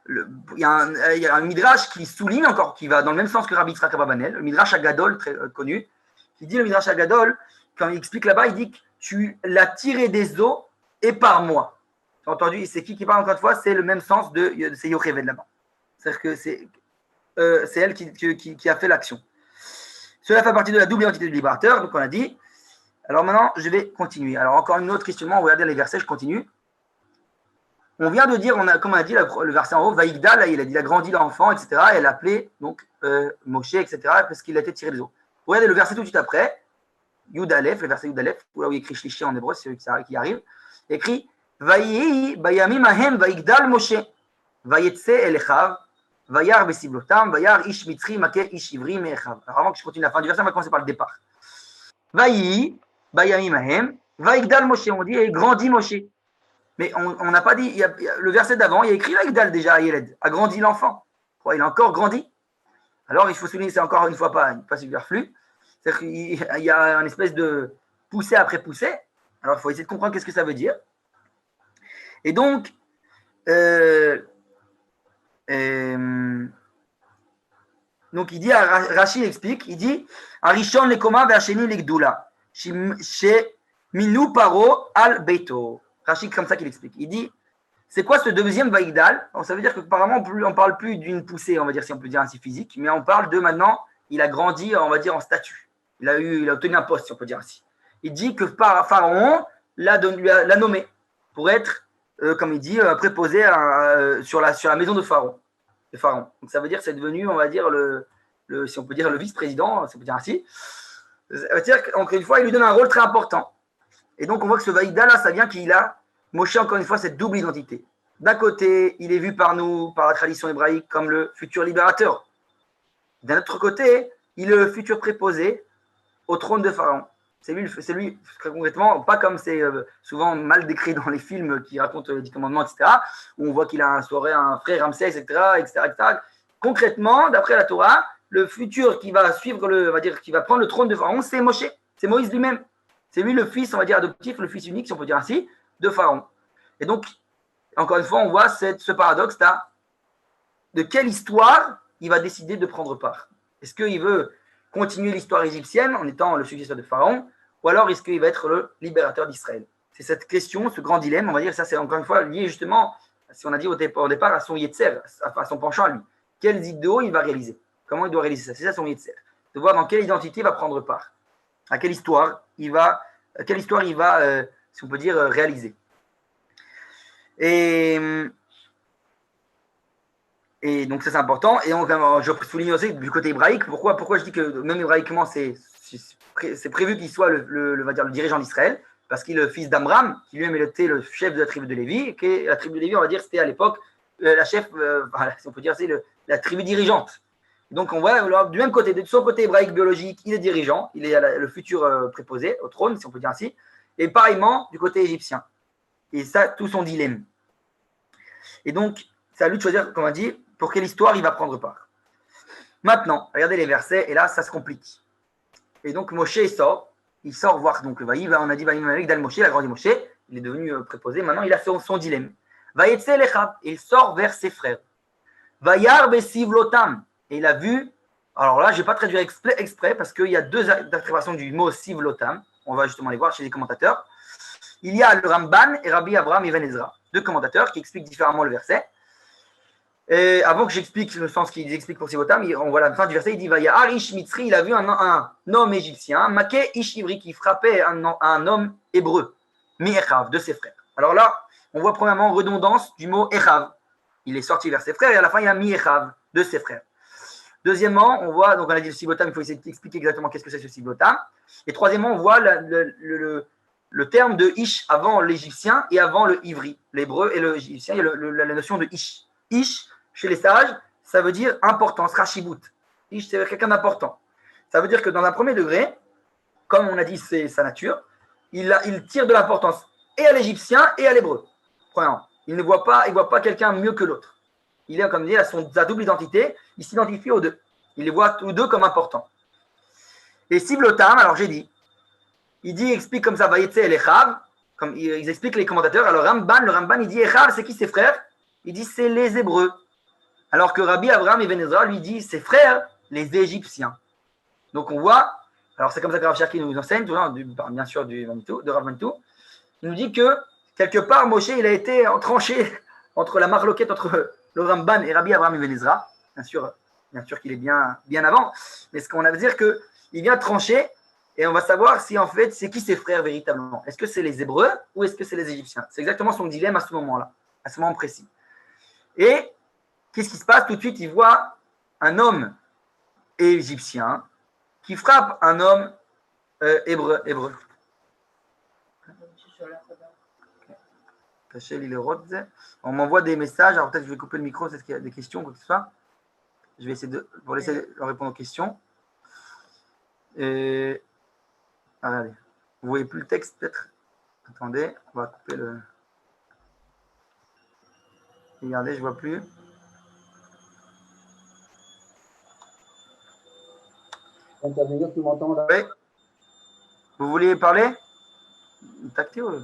il y a un midrash qui souligne encore, qui va dans le même sens que Rabbi Yitzhak Ababanel, le midrash Agadol, très connu, qui dit le midrash Agadol, quand il explique là-bas, il dit que tu l'as tiré des eaux et par moi. Tu as entendu? C'est qui parle encore une fois? C'est le même sens de Yocheved là-bas. C'est-à-dire que c'est elle qui a fait l'action. Cela fait partie de la double identité du libérateur, donc on a dit. Alors maintenant, je vais continuer. Alors encore une autre questionnement, regardez les versets, je continue. On vient de dire, comme on a dit, le verset en haut, Vaïgda, là, il a dit, il a grandi l'enfant, etc. Et elle a appelé donc Moshe, etc. parce qu'il a été tiré des eaux. Regardez le verset tout de suite après. Yud Aleph, le verset Yud Aleph, là où il écrit Shlishi en hébreu, c'est celui qui arrive, écrit Vayi bayamim ahem vaigdal Moshe, vayetse elechav, vayar besiblotam, vayar ish mitri make ish ivri mechav. Alors avant que je continue la fin du verset, on va commencer par le départ. Vayi bayamim ahem, vaigdal Moshe, on dit, et grandit Moshe. Mais on n'a pas dit, le verset d'avant, il y a écrit vaigdal déjà à Yeled, a grandi l'enfant. Il a encore grandi. Alors il faut souligner, c'est encore une fois pas superflu. C'est-à-dire qu'il y a une espèce de poussée après poussée. Alors, il faut essayer de comprendre qu'est-ce que ça veut dire. Et donc, il dit, Rachid explique, il dit, Arishon lekoma ve'asheni lekdula, chez minu paro al beito. Rachid, comme ça qu'il explique. Il dit, c'est quoi ce deuxième vaïgdal? Ça veut dire qu'apparemment, on ne parle plus d'une poussée, on va dire, si on peut dire ainsi physique, mais on parle de maintenant, il a grandi, on va dire, en statut. Il a obtenu un poste, si on peut dire ainsi. Il dit que Pharaon l'a nommé pour être, comme il dit, préposé sur la maison de Pharaon. Donc ça veut dire que c'est devenu, on va dire, si on peut dire le vice-président, si on peut dire ainsi. Ça veut dire qu'encore une fois, il lui donne un rôle très important. Et donc on voit que ce Vaïda là, ça vient qu'il a, Moshe, encore une fois, cette double identité. D'un côté, il est vu par nous, par la tradition hébraïque, comme le futur libérateur. D'un autre côté, il est le futur préposé au trône de Pharaon. C'est lui, très concrètement, pas comme c'est souvent mal décrit dans les films qui racontent les 10 commandements, etc., où on voit qu'il a un frère Ramsès, etc. Concrètement, d'après la Torah, le futur qui va suivre, qui va prendre le trône de Pharaon, c'est Moshe, c'est Moïse lui-même. C'est lui le fils, on va dire, adoptif, le fils unique, si on peut dire ainsi, de Pharaon. Et donc, encore une fois, on voit ce paradoxe-là. De quelle histoire il va décider de prendre part? Est-ce qu'il veut continuer l'histoire égyptienne en étant le successeur de Pharaon, ou alors est-ce qu'il va être le libérateur d'Israël? C'est cette question, ce grand dilemme, on va dire, ça c'est encore une fois lié justement, si on a dit au départ, à son yetzer, à son penchant à lui. Quels idéaux il va réaliser? Comment il doit réaliser ça? C'est ça son yetzer. De voir dans quelle identité il va prendre part. À quelle histoire il va, si on peut dire, réaliser. Et donc ça c'est important. Et je souligne aussi du côté hébraïque, pourquoi je dis que même hébraïquement c'est prévu qu'il soit le dirigeant d'Israël, parce qu'il est le fils d'Amram, qui lui-même était le chef de la tribu de Lévi, et la tribu de Lévi, on va dire, c'était à l'époque la chef, si on peut dire, c'est la tribu dirigeante. Donc on voit, alors, du même côté, de son côté hébraïque biologique, il est dirigeant, il est le futur préposé au trône, si on peut dire ainsi, et pareillement du côté égyptien. Et ça, tout son dilemme. Et donc, c'est à lui de choisir, comme on dit, pour quelle histoire il va prendre part. Maintenant, regardez les versets, et là, ça se complique. Et donc, Moshe il sort voir, donc, on a dit, avec Dal Moshe, il a grandi Moshe, il est devenu préposé, maintenant, il a son dilemme. Vayetse Lechav, il sort vers ses frères. Vayar besivlotam, et il a vu, alors là, je ne vais pas traduire exprès, parce qu'il y a deux interprétations du mot sivlotam, on va justement les voir chez les commentateurs. Il y a le Ramban et Rabbi Abraham Ibn Ezra, deux commentateurs qui expliquent différemment le verset. Et avant que j'explique le sens qu'ils expliquent pour Sivotam, on voit la fin du verset, il dit Vayahar Ish Mitzri, il a vu un homme égyptien, Maké Ish Ivri, qui frappait un homme hébreu, Mi-Echav, de ses frères. Alors là, on voit premièrement redondance du mot Echav. Il est sorti vers ses frères et à la fin, il y a Mi-Echav, de ses frères. Deuxièmement, on voit, donc on a dit le Sivotam, il faut essayer d'expliquer exactement qu'est-ce que c'est ce Sivotam. Et troisièmement, on voit le terme de Ish avant l'égyptien et avant le Ivri, l'hébreu et l'égyptien, il y a la notion de Ish. Ish, chez les sages, ça veut dire importance, rachibut. Ish, c'est quelqu'un d'important. Ça veut dire que dans un premier degré, comme on a dit, c'est sa nature, il tire de l'importance et à l'égyptien et à l'hébreu. Premièrement, il ne voit pas quelqu'un mieux que l'autre. Il est, comme dit, à sa double identité, il s'identifie aux deux. Il les voit tous deux comme importants. Et Sivlotam, alors j'ai dit, il explique comme ça, Vayetse el Echav, comme ils expliquent les commentateurs. Alors le Ramban, il dit Echav, c'est qui ses frères? Il dit c'est les Hébreux. Alors que Rabbi Abraham Ibn Ezra lui dit ses frères, les Égyptiens. Donc on voit, alors c'est comme ça que Rav Cherki nous enseigne, bien sûr de Rav Mantou, il nous dit que quelque part Moshe il a été tranché entre la marloquette entre le Ramban et Rabbi Abraham Ibn Ezra. Bien sûr qu'il est bien avant, mais ce qu'on a à dire que il vient trancher et on va savoir si en fait c'est qui ses frères véritablement. Est-ce que c'est les Hébreux ou est-ce que c'est les Égyptiens? C'est exactement son dilemme à ce moment-là, à ce moment précis. Et qu'est-ce qui se passe? Tout de suite, il voit un homme égyptien qui frappe un homme hébreu. On m'envoie des messages, alors peut-être que je vais couper le micro, c'est qu'il y a des questions, quoi que ce soit. Je vais essayer de répondre aux questions. Allez, vous voyez plus le texte peut-être? Attendez, on va couper le... Regardez, je ne vois plus. Tu m'entends là? Oui. Vous vouliez parler? Tacté ou...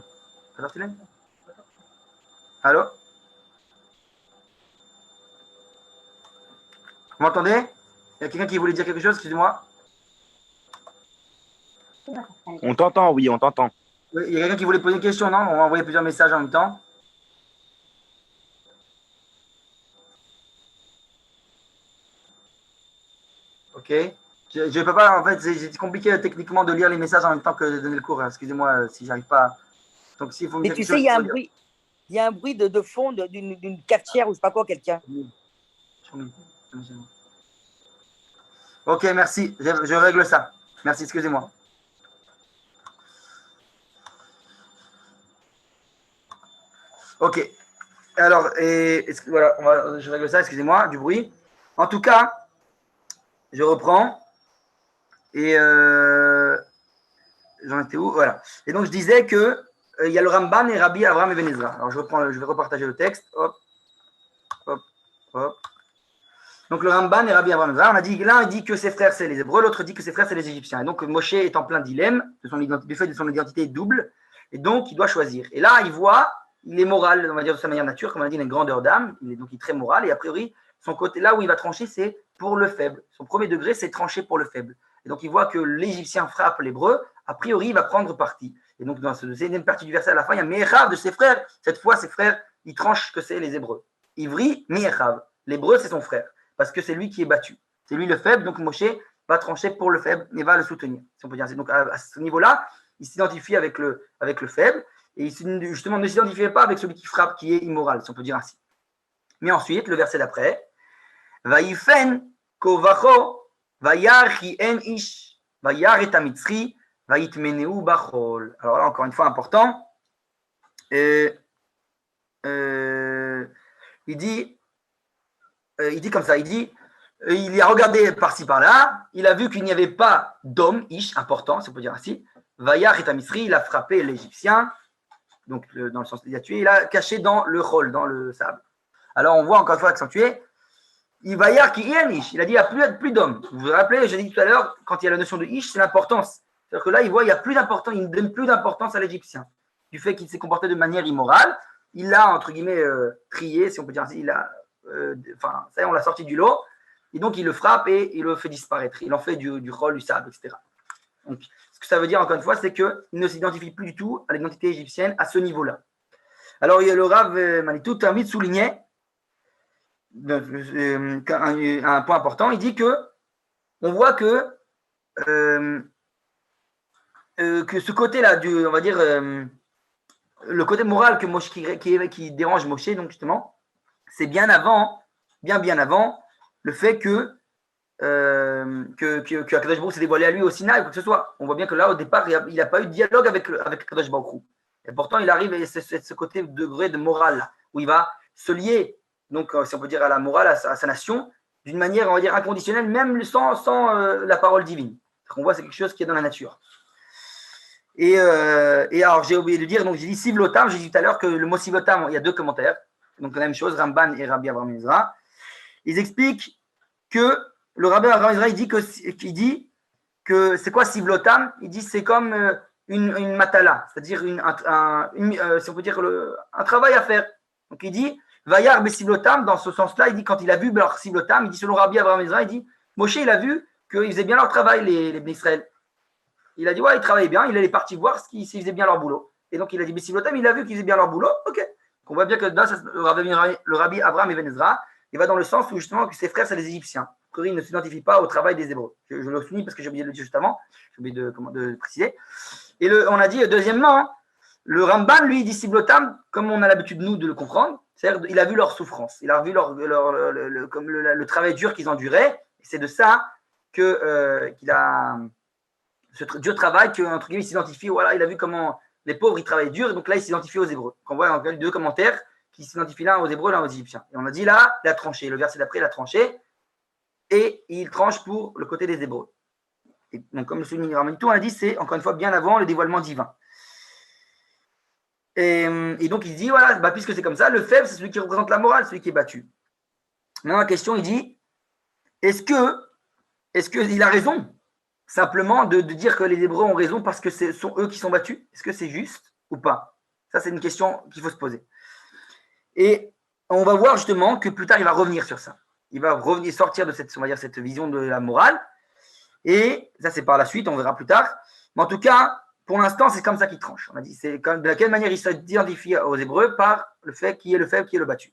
Allô? Vous m'entendez? Il y a quelqu'un qui voulait dire quelque chose, excusez-moi.
On t'entend, oui, on t'entend.
Oui, il y a quelqu'un qui voulait poser une question, non? On va envoyer plusieurs messages en même temps. Ok. Je ne peux pas, en fait, c'est compliqué techniquement de lire les messages en même temps que de donner le cours. Excusez-moi si j'arrive pas. Donc, s'il faut me
mais tu sais, il y a un bruit de fond d'une cafetière ou je sais pas quoi, quelqu'un.
Ok, merci. Je règle ça. Merci, excusez-moi. Ok. Alors, voilà, je règle ça, excusez-moi, du bruit. En tout cas, je reprends. Et j'en étais où? Voilà. Et donc, je disais que il y a le Ramban et Rabbi Abraham Ibn Ezra. Alors, je vais repartager le texte. Hop. Donc, le Ramban et Rabbi Abraham Ibn Ezra, on a dit, l'un dit que ses frères, c'est les Hébreux, l'autre dit que ses frères, c'est les Égyptiens. Et donc, Moshe est en plein dilemme du fait de son identité double. Et donc, il doit choisir. Et là, il est moral, on va dire de sa manière nature, comme on a dit, il a une grandeur d'âme. Donc, il est très moral. Et a priori, son côté, là où il va trancher, c'est pour le faible. Son premier degré, c'est trancher pour le faible. Et donc, il voit que l'Égyptien frappe l'Hébreu, a priori, il va prendre parti. Et donc, dans cette deuxième partie du verset, à la fin, il y a Me'echav de ses frères. Cette fois, ses frères, ils tranchent que c'est les Hébreux. Ivri, Me'echav. L'Hébreu, c'est son frère, parce que c'est lui qui est battu. C'est lui le faible, donc Moshe va trancher pour le faible et va le soutenir, si on peut dire. Donc, à ce niveau-là, il s'identifie avec le faible, et il justement ne s'identifiait pas avec celui qui frappe, qui est immoral, si on peut dire ainsi. Mais ensuite, le verset d'après, Vaïfen kovacho vayar ki en ish vayar et amitzri vayitmeneu bachol. Alors là, encore une fois, important. Il dit comme ça, il a regardé par-ci par-là, il a vu qu'il n'y avait pas d'homme, ish, important, si on peut dire ainsi. Vayar et amitzri, il a frappé l'Égyptien, donc dans le sens il a tué, il a caché dans le chol, dans le sable. Alors on voit encore une fois accentué, il va y avoir qui est un ish. Il a dit il n'y a plus d'hommes. Vous vous rappelez, j'ai dit tout à l'heure, quand il y a la notion de ish, c'est l'importance. C'est-à-dire que là, il voit il n'y a plus d'importance, il ne donne plus d'importance à l'Égyptien. Du fait qu'il s'est comporté de manière immorale, il l'a, entre guillemets, trié, si on peut dire ainsi, ça y est, on l'a sorti du lot, et donc il le frappe et il le fait disparaître. Il en fait du chol, du sable, etc. Donc, ce que ça veut dire, encore une fois, c'est qu'il ne s'identifie plus du tout à l'identité égyptienne à ce niveau-là. Alors, il y a le Rav Manitou termine de souligner un point important. Il dit que on voit que ce côté-là, on va dire, le côté moral que Moshe, qui dérange Moshe, donc justement, c'est bien avant le fait que Akadosh Baruch s'est dévoilé à lui au Sinaï ou quoi que ce soit. On voit bien que là, au départ, il n'a pas eu de dialogue avec Akadosh Baruch. Et pourtant, il arrive à ce côté degré de morale là, où il va se lier, donc si on peut dire à la morale, à sa nation, d'une manière, on va dire, inconditionnelle, même sans la parole divine. On voit c'est quelque chose qui est dans la nature. Et alors, j'ai oublié de dire, donc j'ai dit Sivlotam, j'ai dit tout à l'heure que le mot Sivlotam, il y a deux commentaires, donc la même chose, Ramban et Rabbi Avraham Ezra. Ils expliquent que le Rabbi Avraham Ezra, il dit que c'est quoi Sivlotam? Il dit c'est comme une matala, c'est-à-dire si on peut dire un travail à faire. Donc il dit Vayar Besivlotam, dans ce sens-là, il dit quand il a vu leur Sivlotam, il dit selon Rabbi Avraham Ezra, il dit Moshe, il a vu qu'ils faisaient bien leur travail, les Bnei Israël. Il a dit ouais, ils travaillaient bien, il est parti voir s'ils faisaient bien leur boulot. Et donc il a dit Besivlotam, il a vu qu'ils faisaient bien leur boulot, ok. Donc on voit bien que dans le Rabbi Avraham Ibn Ezra, il va dans le sens où justement que ses frères, c'est les Égyptiens. Il ne s'identifie pas au travail des Hébreux. Je le souligne parce que j'ai oublié de le dire juste avant, j'ai oublié de préciser. Et on a dit, deuxièmement, le Ramban, lui, dit Sivlotam, comme on a l'habitude, nous, de le comprendre, c'est-à-dire il a vu leur souffrance, il a vu le travail dur qu'ils enduraient, et c'est de ça qu'il a ce dur travail qu'entre guillemets, il s'identifie, voilà, il a vu comment les pauvres, ils travaillent dur, et donc là, il s'identifie aux Hébreux. Donc on voit dans les deux commentaires qui s'identifient l'un aux Hébreux, l'un aux Égyptiens. Et on a dit là, il a tranché, le verset d'après, il a tranché, et il tranche pour le côté des Hébreux. Et donc, comme le souligne Ramanitou, on a dit, c'est encore une fois bien avant le dévoilement divin. Et donc, il dit, voilà, puisque c'est comme ça, le faible, c'est celui qui représente la morale, celui qui est battu. Maintenant, la question, il dit, est-ce qu'il a raison, simplement, de dire que les Hébreux ont raison parce que ce sont eux qui sont battus? Est-ce que c'est juste ou pas? Ça, c'est une question qu'il faut se poser. Et on va voir justement que plus tard, il va revenir sur ça. Il va revenir sortir de cette vision de la morale. Et ça, c'est par la suite, on verra plus tard. Mais en tout cas, pour l'instant, c'est comme ça qu'il tranche. On a dit, c'est de quelle manière il s'identifie aux Hébreux par le fait qui est le faible, qui est le battu.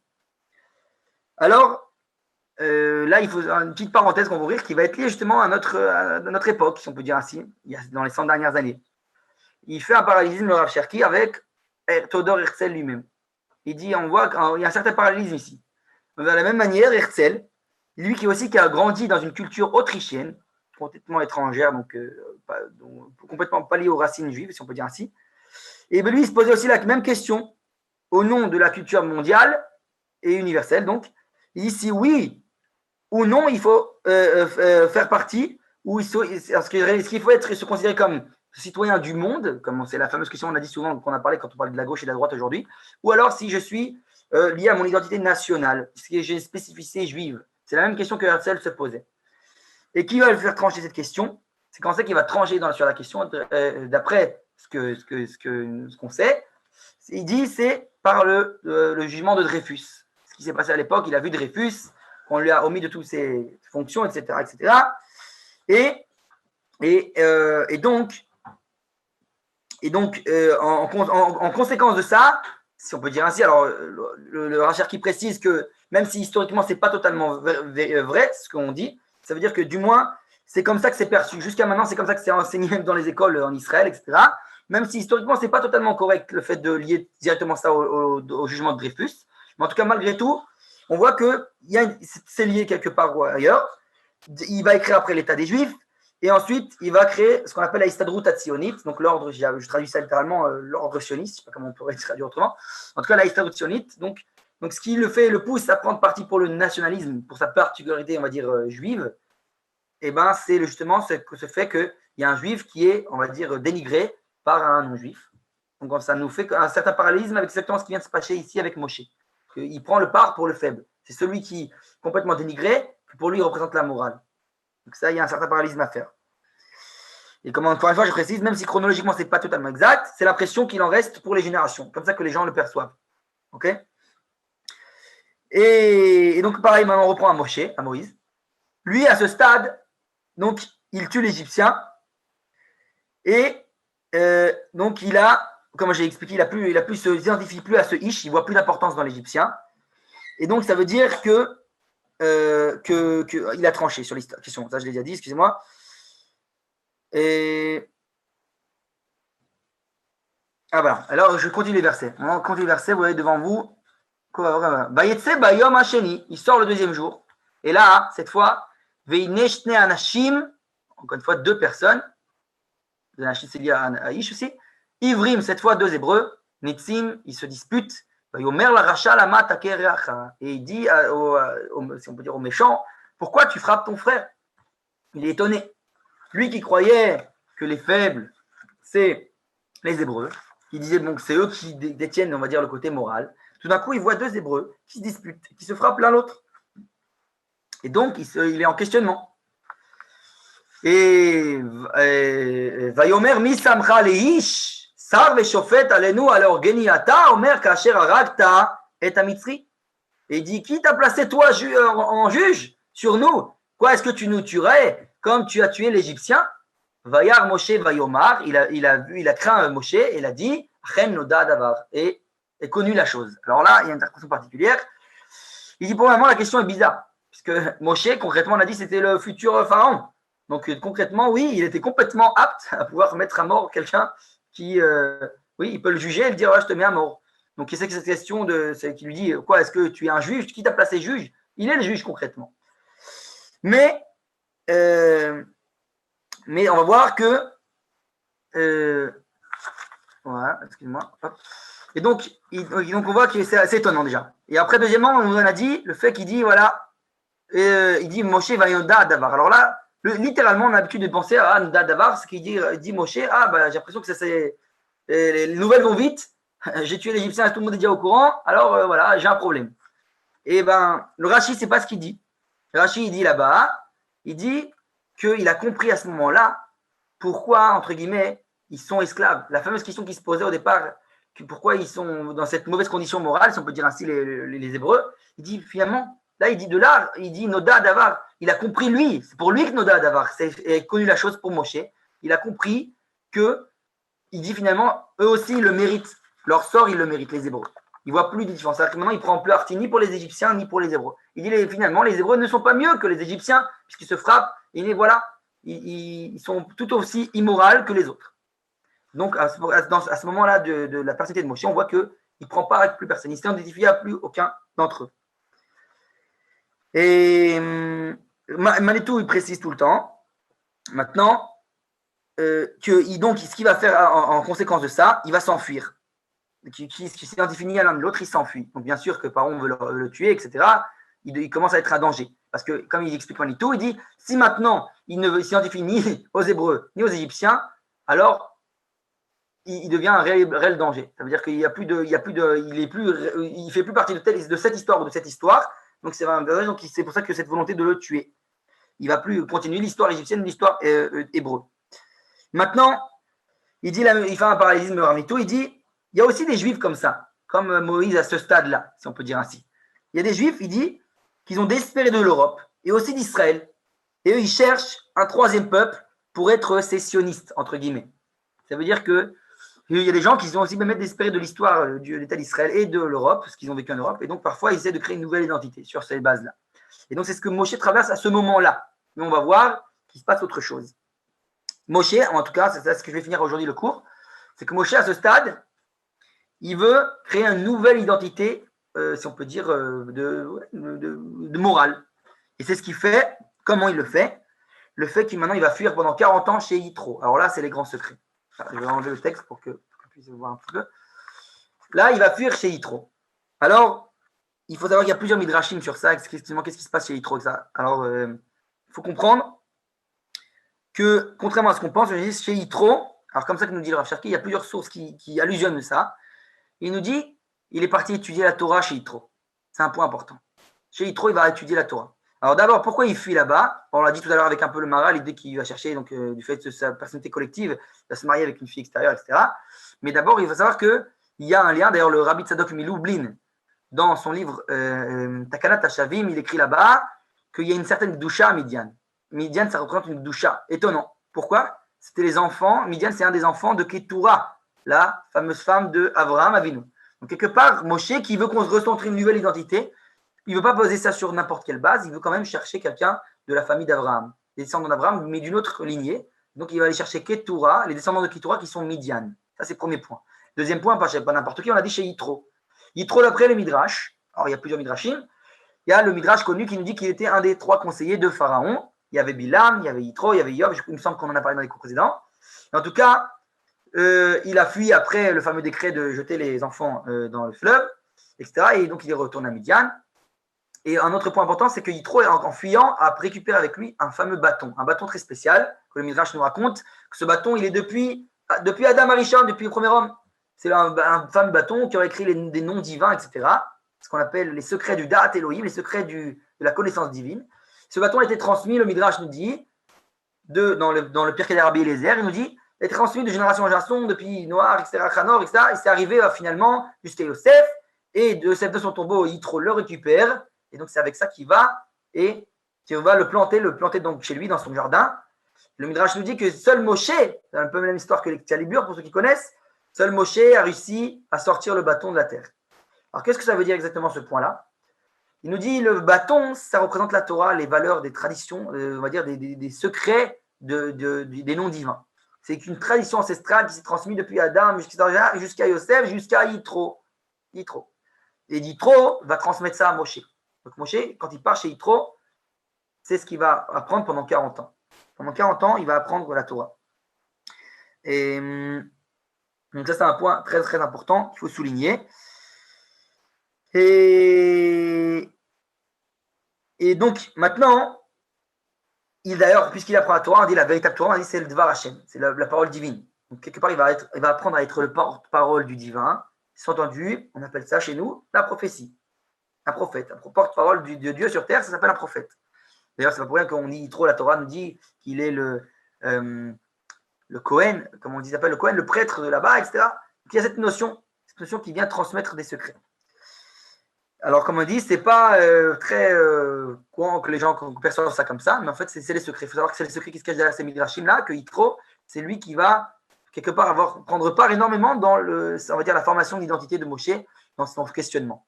Alors, là, il faut une petite parenthèse qu'on va ouvrir qui va être liée justement à notre époque, si on peut dire ainsi, dans les 100 dernières années. Il fait un parallélisme, le Rav Cherki, avec Théodore Herzl lui-même. Il dit, on voit qu'il y a un certain parallélisme ici. De la même manière, Herzl, lui qui a grandi dans une culture autrichienne, complètement étrangère, donc complètement pas liée aux racines juives, si on peut dire ainsi, et bien lui, il se posait aussi la même question au nom de la culture mondiale et universelle. Donc, il dit si oui ou non, il faut faire partie, ou est-ce qu'il faut se considérer comme citoyen du monde, comme c'est la fameuse question qu'on a dit souvent, qu'on a parlé quand on parlait de la gauche et de la droite aujourd'hui, ou alors si je suis lié à mon identité nationale, si j'ai une spécificité juive. C'est la même question que Herzl se posait. Et qui va le faire trancher cette question? C'est quand c'est qu'il va trancher sur la question, d'après ce qu'on sait. Il dit c'est par le jugement de Dreyfus. Ce qui s'est passé à l'époque, il a vu Dreyfus, qu'on lui a omis de toutes ses fonctions, etc. etc. Et donc, en conséquence de ça, si on peut dire ainsi, alors le Rachar qui précise que même si historiquement c'est pas totalement vrai ce qu'on dit, ça veut dire que du moins c'est comme ça que c'est perçu. Jusqu'à maintenant, c'est comme ça que c'est enseigné même dans les écoles en Israël, etc. Même si historiquement c'est pas totalement correct le fait de lier directement ça au jugement de Dreyfus, mais en tout cas malgré tout, on voit que c'est lié quelque part ou ailleurs. Il va écrire après l'État des Juifs. Et ensuite, il va créer ce qu'on appelle la Histadrut Hatzionit, donc l'ordre, je traduis ça littéralement, l'ordre sioniste, je ne sais pas comment on pourrait traduire autrement. En tout cas, la Histadrut Sionit, donc ce qui le pousse à prendre parti pour le nationalisme, pour sa particularité, on va dire, juive, et ben, c'est justement ce fait qu'il y a un juif qui est, on va dire, dénigré par un non-juif. Donc ça nous fait un certain parallélisme avec exactement ce qui vient de se passer ici avec Moshe. Il prend le part pour le faible. C'est celui qui est complètement dénigré, qui pour lui il représente la morale. Donc ça, il y a un certain parallélisme à faire. Et comme encore une fois, je précise, même si chronologiquement, ce n'est pas totalement exact, c'est l'impression qu'il en reste pour les générations. Comme ça que les gens le perçoivent. Ok ? Et donc, pareil, maintenant, on reprend à Moïse. Lui, à ce stade, donc, il tue l'Égyptien. Et donc, comme j'ai expliqué, il se identifie plus à ce Ish, il ne voit plus d'importance dans l'Égyptien. Et donc, ça veut dire qu'il a tranché sur l'histoire. Ça, je l'ai déjà dit, excusez-moi. Voilà. Alors, je continue les versets. On continue les versets, vous voyez devant vous. Il sort le deuxième jour. Et là, cette fois, encore une fois, 2 personnes. C'est lié à Ish aussi. Ivrim, cette fois, 2 Hébreux. Nitzim, ils se disputent. Et il dit, si on peut dire au méchant, pourquoi tu frappes ton frère? Il est étonné. Lui qui croyait que les faibles, c'est les Hébreux, qui disait bon, que c'est eux qui détiennent, on va dire, le côté moral. Tout d'un coup, il voit 2 Hébreux qui se disputent, qui se frappent l'un l'autre. Et donc, il est en questionnement. Et Vayomer mi samcha leish, sar veshofet alenu alors geniata, omer kasher aragta et amitri. Et il dit, qui t'a placé toi en juge sur nous? Quoi, est-ce que tu nous tuerais comme tu as tué l'Égyptien? Vayar Moshe Vayomar, il a craint Moshe et il a dit, Chen noda davar, et connu la chose. Alors là, il y a une interprétation particulière. Il dit, pour le moment, la question est bizarre, puisque Moshe, concrètement, on a dit, c'était le futur pharaon. Donc, concrètement, oui, il était complètement apte à pouvoir mettre à mort quelqu'un qui, oui, il peut le juger et le dire, ouais, je te mets à mort. Donc, c'est cette question qui lui dit, quoi, est-ce que tu es un juge? Qui t'a placé juge? Il est le juge, concrètement. Mais on va voir que voilà, excuse-moi. Et donc on voit que c'est assez étonnant déjà. Et après, deuxièmement, on nous en a dit le fait qu'il dit voilà, il dit Moshe Vayoda Davar. Alors là, littéralement, on a l'habitude de penser à Noda Davar, ce qu'il dit Moshe. Ah, bah, j'ai l'impression que les nouvelles vont vite. J'ai tué l'Égyptien, tout le monde est déjà au courant. Alors voilà, j'ai un problème. Et ben, le Rashi, c'est pas ce qu'il dit. Le Rashi, il dit là-bas, il dit qu'il a compris à ce moment-là pourquoi, entre guillemets, ils sont esclaves. La fameuse question qui se posait au départ, pourquoi ils sont dans cette mauvaise condition morale, si on peut dire ainsi, les Hébreux, il dit finalement, là, il dit Noda Davar. Il a compris lui, c'est pour lui que Noda Davar, c'est connu la chose pour Moshe. Il a compris que, il dit finalement, eux aussi, ils le méritent. Leur sort, ils le méritent, les Hébreux. Il ne voit plus de différence. C'est-à-dire que maintenant, il ne prend plus parti ni pour les Égyptiens, ni pour les Hébreux. Il dit finalement, les Hébreux ne sont pas mieux que les Égyptiens, puisqu'ils se frappent. Et voilà, ils sont tout aussi immoraux que les autres. Donc, à ce moment-là de la personnalité de Moshe, on voit qu'il ne prend pas avec plus personne. Il ne s'identifie à plus aucun d'entre eux. Et Manitou, il précise tout le temps. Maintenant, donc, ce qu'il va faire en conséquence de ça, il va s'enfuir. Qui s'identifie ni à l'un de l'autre, il s'enfuit. Donc, bien sûr que Pharaon veut le tuer, etc. Il commence à être un danger. Parce que, comme il explique Manitou, il dit si maintenant il ne s'identifie ni aux Hébreux ni aux Égyptiens, alors il devient un réel danger. Ça veut dire qu'il y a plus de, il fait plus partie de cette histoire ou de cette histoire. Donc c'est pour ça que cette volonté de le tuer. Il va plus continuer l'histoire égyptienne, l'histoire hébreu. Maintenant, il fait un parallélisme Manitou, il dit il y a aussi des Juifs comme ça, comme Moïse à ce stade-là, si on peut dire ainsi. Il y a des Juifs, il dit, qu'ils ont désespéré de l'Europe et aussi d'Israël. Et eux, ils cherchent un troisième peuple pour être sécessionnistes, entre guillemets. Ça veut dire qu'il y a des gens qui ont aussi même désespéré de l'histoire de l'État d'Israël et de l'Europe, parce qu'ils ont vécu en Europe, et donc parfois ils essaient de créer une nouvelle identité sur ces bases-là. Et donc c'est ce que Moshe traverse à ce moment-là. Mais on va voir qu'il se passe autre chose. Moshe, en tout cas, c'est ça ce que je vais finir aujourd'hui le cours, c'est que Moshe, à ce stade, il veut créer une nouvelle identité, si on peut dire, de morale. Et c'est ce qu'il fait. Comment il le fait? Le fait qu'il maintenant il va fuir pendant 40 ans chez Yitro. Alors là, c'est les grands secrets. Je vais enlever le texte pour que vous puissiez voir un petit peu. Là, il va fuir chez Yitro. Alors, il faut savoir qu'il y a plusieurs midrashim sur ça. Effectivement, qu'est-ce qui se passe chez Yitro? Alors, il faut comprendre que, contrairement à ce qu'on pense, chez Yitro, alors comme ça que nous dit le Rav Cherki, il y a plusieurs sources qui allusionnent de ça. Il nous dit, il est parti étudier la Torah chez Yitro. C'est un point important. Chez Yitro, il va étudier la Torah. Alors d'abord, pourquoi il fuit là-bas? On l'a dit tout à l'heure avec un peu le Mara, l'idée qu'il va chercher, donc du fait de sa personnalité collective, il va se marier avec une fille extérieure, etc. Mais d'abord, il faut savoir qu'il y a un lien, d'ailleurs le Rabbi Tzadok Miloublin, dans son livre Takanat Hashavim, il écrit là-bas qu'il y a une certaine doucha à Midian. Midian, ça représente une doucha. Étonnant. Pourquoi? C'était les enfants, Midian, c'est un des enfants de Ketura, la fameuse femme de Avraham Avinu. Donc quelque part, Moshe, qui veut qu'on se recentre une nouvelle identité, il ne veut pas poser ça sur n'importe quelle base, il veut quand même chercher quelqu'un de la famille d'Abraham, des descendants d'Abraham, mais d'une autre lignée. Donc il va aller chercher Ketura, les descendants de Ketura qui sont Midian. Ça, c'est le premier point. Deuxième point, pas n'importe qui, on a dit chez Yitro. Yitro, d'après le Midrash, alors il y a plusieurs Midrashim, il y a le Midrash connu qui nous dit qu'il était un des 3 conseillers de Pharaon. Il y avait Bilam, il y avait Yitro, il y avait Yob, il me semble qu'on en a parlé dans les cours précédents. En tout cas, il a fui après le fameux décret de jeter les enfants dans le fleuve, etc. Et donc il est retourné à Midian. Et un autre point important, c'est que Yitro, en fuyant, a récupéré avec lui un fameux bâton, un bâton très spécial, que le Midrash nous raconte, que ce bâton, il est depuis Adam Arishon, depuis le premier homme. C'est un fameux bâton qui aurait écrit des noms divins, etc. Ce qu'on appelle les secrets du Da'at Elohim, les secrets de la connaissance divine. Ce bâton a été transmis, le Midrash nous dit, dans le Pirkei d'Arabie Eliezer, il nous dit, il a été transmis de génération en génération, depuis Noir, etc., Khanor, etc. Et c'est arrivé finalement jusqu'à Yosef, et de son tombeau, Yitro le récupère. Et donc, c'est avec ça qu'il va le planter donc chez lui, dans son jardin. Le Midrash nous dit que seul Moshe, c'est un peu la même histoire que les Calibur, pour ceux qui connaissent, seul Moshe a réussi à sortir le bâton de la terre. Alors, qu'est-ce que ça veut dire exactement ce point-là? Il nous dit le bâton, ça représente la Torah, les valeurs, des traditions, on va dire des secrets des noms divins. C'est une tradition ancestrale qui s'est transmise depuis Adam jusqu'à Yosef, jusqu'à Yitro. Et Yitro va transmettre ça à Moshe. Donc Moshe, quand il part chez Yitro, c'est ce qu'il va apprendre pendant 40 ans. Pendant 40 ans, il va apprendre la Torah. Et donc ça, c'est un point très, très important qu'il faut souligner. Et donc, maintenant, d'ailleurs, puisqu'il apprend la Torah, on dit la véritable Torah, on dit c'est le Dvar Hashem, c'est la parole divine. Donc, quelque part, il va apprendre à être le porte-parole du divin. Entendu, on appelle ça chez nous la prophétie. Un prophète, un porte-parole de Dieu sur terre, ça s'appelle un prophète. D'ailleurs, c'est pas pour rien qu'on dit trop, la Torah nous dit qu'il est le Kohen, comme on dit, s'appelle le Kohen, le prêtre de là-bas, etc. Donc, il y a cette notion qui vient transmettre des secrets. Alors, comme on dit, c'est pas très courant que les gens perçoivent ça comme ça, mais en fait, c'est les secrets. Il faut savoir que c'est les secrets qui se cachent derrière ces midrashim-là, que Yitro, c'est lui qui va, quelque part, prendre part énormément dans on va dire, la formation d'identité de Moshe, dans son questionnement.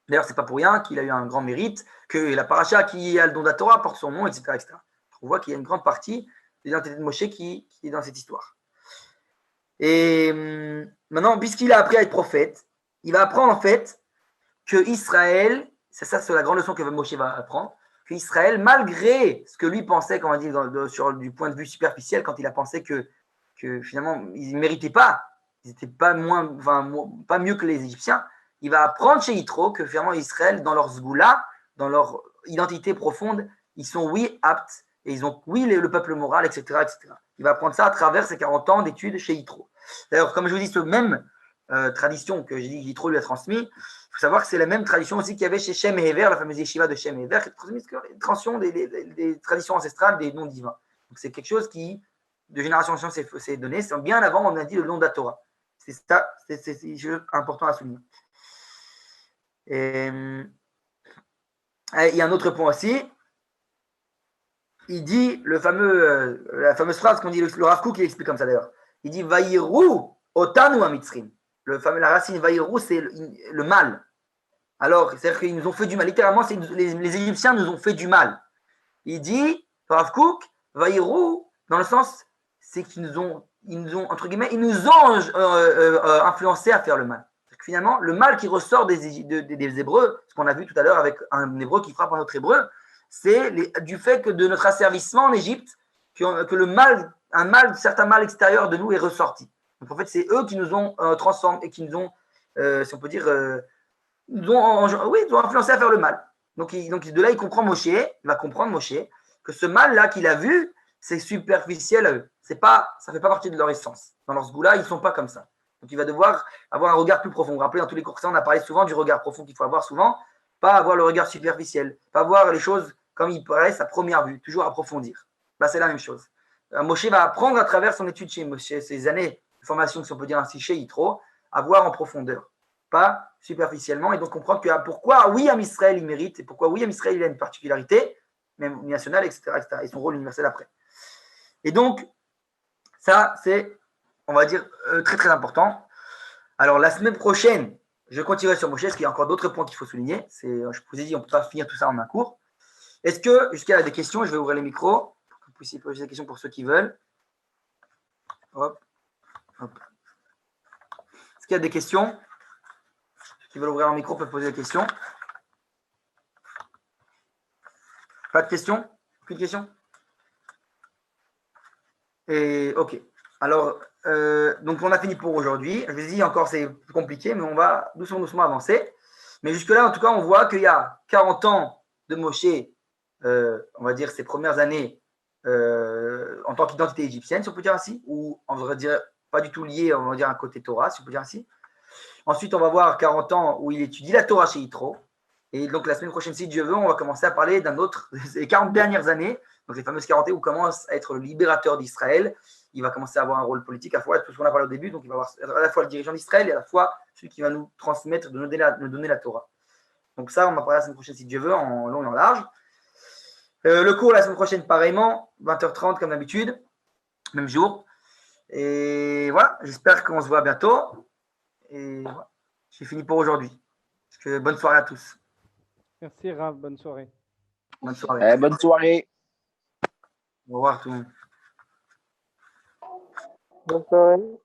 D'ailleurs, c'est pas pour rien qu'il a eu un grand mérite, que la paracha qui a le don de la Torah porte son nom, etc., etc. On voit qu'il y a une grande partie de l'identité de Moshe qui est dans cette histoire. Et maintenant, puisqu'il a appris à être prophète, il va apprendre en fait que Israël, c'est la grande leçon que Moshe va apprendre, que Israël, malgré ce que lui pensait, comme on dit, du point de vue superficiel, quand il a pensé que finalement, ils ne méritaient pas, ils n'étaient pas pas mieux que les Égyptiens, il va apprendre chez Yitro que finalement Israël, dans leur zgoula, dans leur identité profonde, ils sont aptes, et ils ont le peuple moral, etc., etc. Il va apprendre ça à travers ses 40 ans d'études chez Yitro. D'ailleurs, comme je vous dis, cette même tradition que j'ai dit que Yitro lui a transmis, il faut savoir que c'est la même tradition aussi qu'il y avait chez Shem et Hever, la fameuse yeshiva de Shem et Hever, qui est une transmission des traditions ancestrales des noms divins. Donc c'est quelque chose qui, de génération en génération, s'est donné. C'est bien avant, on a dit le nom de la Torah. C'est ça, c'est important à souligner. Et il y a un autre point aussi. Il dit la fameuse phrase qu'on dit, le Rav Kook, il explique comme ça d'ailleurs. Il dit Vaïrou otanu amitzrim. La racine Vaïrou, c'est le mal. Alors, c'est-à-dire qu'ils nous ont fait du mal. Littéralement, les Égyptiens nous ont fait du mal. Il dit, Rav Kook, Vaïrou, dans le sens, c'est qu'ils nous ont, entre guillemets, ils nous ont influencés à faire le mal. Finalement, le mal qui ressort des Hébreux, ce qu'on a vu tout à l'heure avec un Hébreu qui frappe un autre Hébreu, c'est du fait que de notre asservissement en Égypte, que le mal, certain mal extérieur de nous est ressorti. Donc en fait, c'est eux qui nous ont transformés et qui nous ont, si on peut dire, nous ont influencé à faire le mal. Donc de là, il comprend Moshe, il va comprendre Moshe, que ce mal-là qu'il a vu, c'est superficiel à eux. Ça ne fait pas partie de leur essence. Dans leur sgoula, ils ne sont pas comme ça. Donc il va devoir avoir un regard plus profond. Vous vous rappelez, dans tous les cours, on a parlé souvent du regard profond qu'il faut avoir souvent, pas avoir le regard superficiel, pas voir les choses comme ils paraissent à première vue, toujours approfondir. Bah, c'est la même chose. Moshe va apprendre à travers son étude chez Moshe, ses années de formation, si on peut dire ainsi, chez Yitro, à voir en profondeur, pas superficiellement, et donc comprendre que pourquoi, oui, Am Israël, il mérite, et pourquoi, oui, Am Israël, il a une particularité, même nationale, etc., et son rôle universel après. Et donc, ça, c'est, on va dire, très, très important. Alors, la semaine prochaine, je continuerai sur Moshe, parce qu'il y a encore d'autres points qu'il faut souligner. Je vous ai dit, on ne peut pas finir tout ça en un cours. Est-ce que, jusqu'à des questions, je vais ouvrir les micros, pour que vous puissiez poser des questions pour ceux qui veulent. Hop, hop. Est-ce qu'il y a des questions? Ceux qui veulent ouvrir un micro peuvent poser des questions. Pas de questions? Aucune question? Et ok. Alors, donc on a fini pour aujourd'hui. Je vous ai dit encore, c'est compliqué, mais on va doucement avancer. Mais jusque-là, en tout cas, on voit qu'il y a 40 ans de Moshe, on va dire ses premières années en tant qu'identité égyptienne, si on peut dire ainsi, ou on va dire pas du tout lié, on va dire un côté Torah, si on peut dire ainsi. Ensuite, on va voir 40 ans où il étudie la Torah chez Yitro. Et donc, la semaine prochaine, si Dieu veut, on va commencer à parler d'un autre, les 40 dernières années, donc les fameuses 40 années où il commence à être le libérateur d'Israël. Il va commencer à avoir un rôle politique, à la fois tout ce qu'on a parlé au début, donc il va avoir à la fois le dirigeant d'Israël et à la fois celui qui va nous transmettre, nous donner la Torah. Donc ça, on va parler la semaine prochaine, si Dieu veut, en long et en large. Le cours la semaine prochaine, pareillement, 20h30 comme d'habitude, même jour. Et voilà, j'espère qu'on se voit bientôt. Et voilà, j'ai fini pour aujourd'hui. Bonne soirée à tous.
Merci Rav, bonne soirée.
Bonne soirée.
Bonne soirée.
Au revoir tout le monde.
Bonne soirée.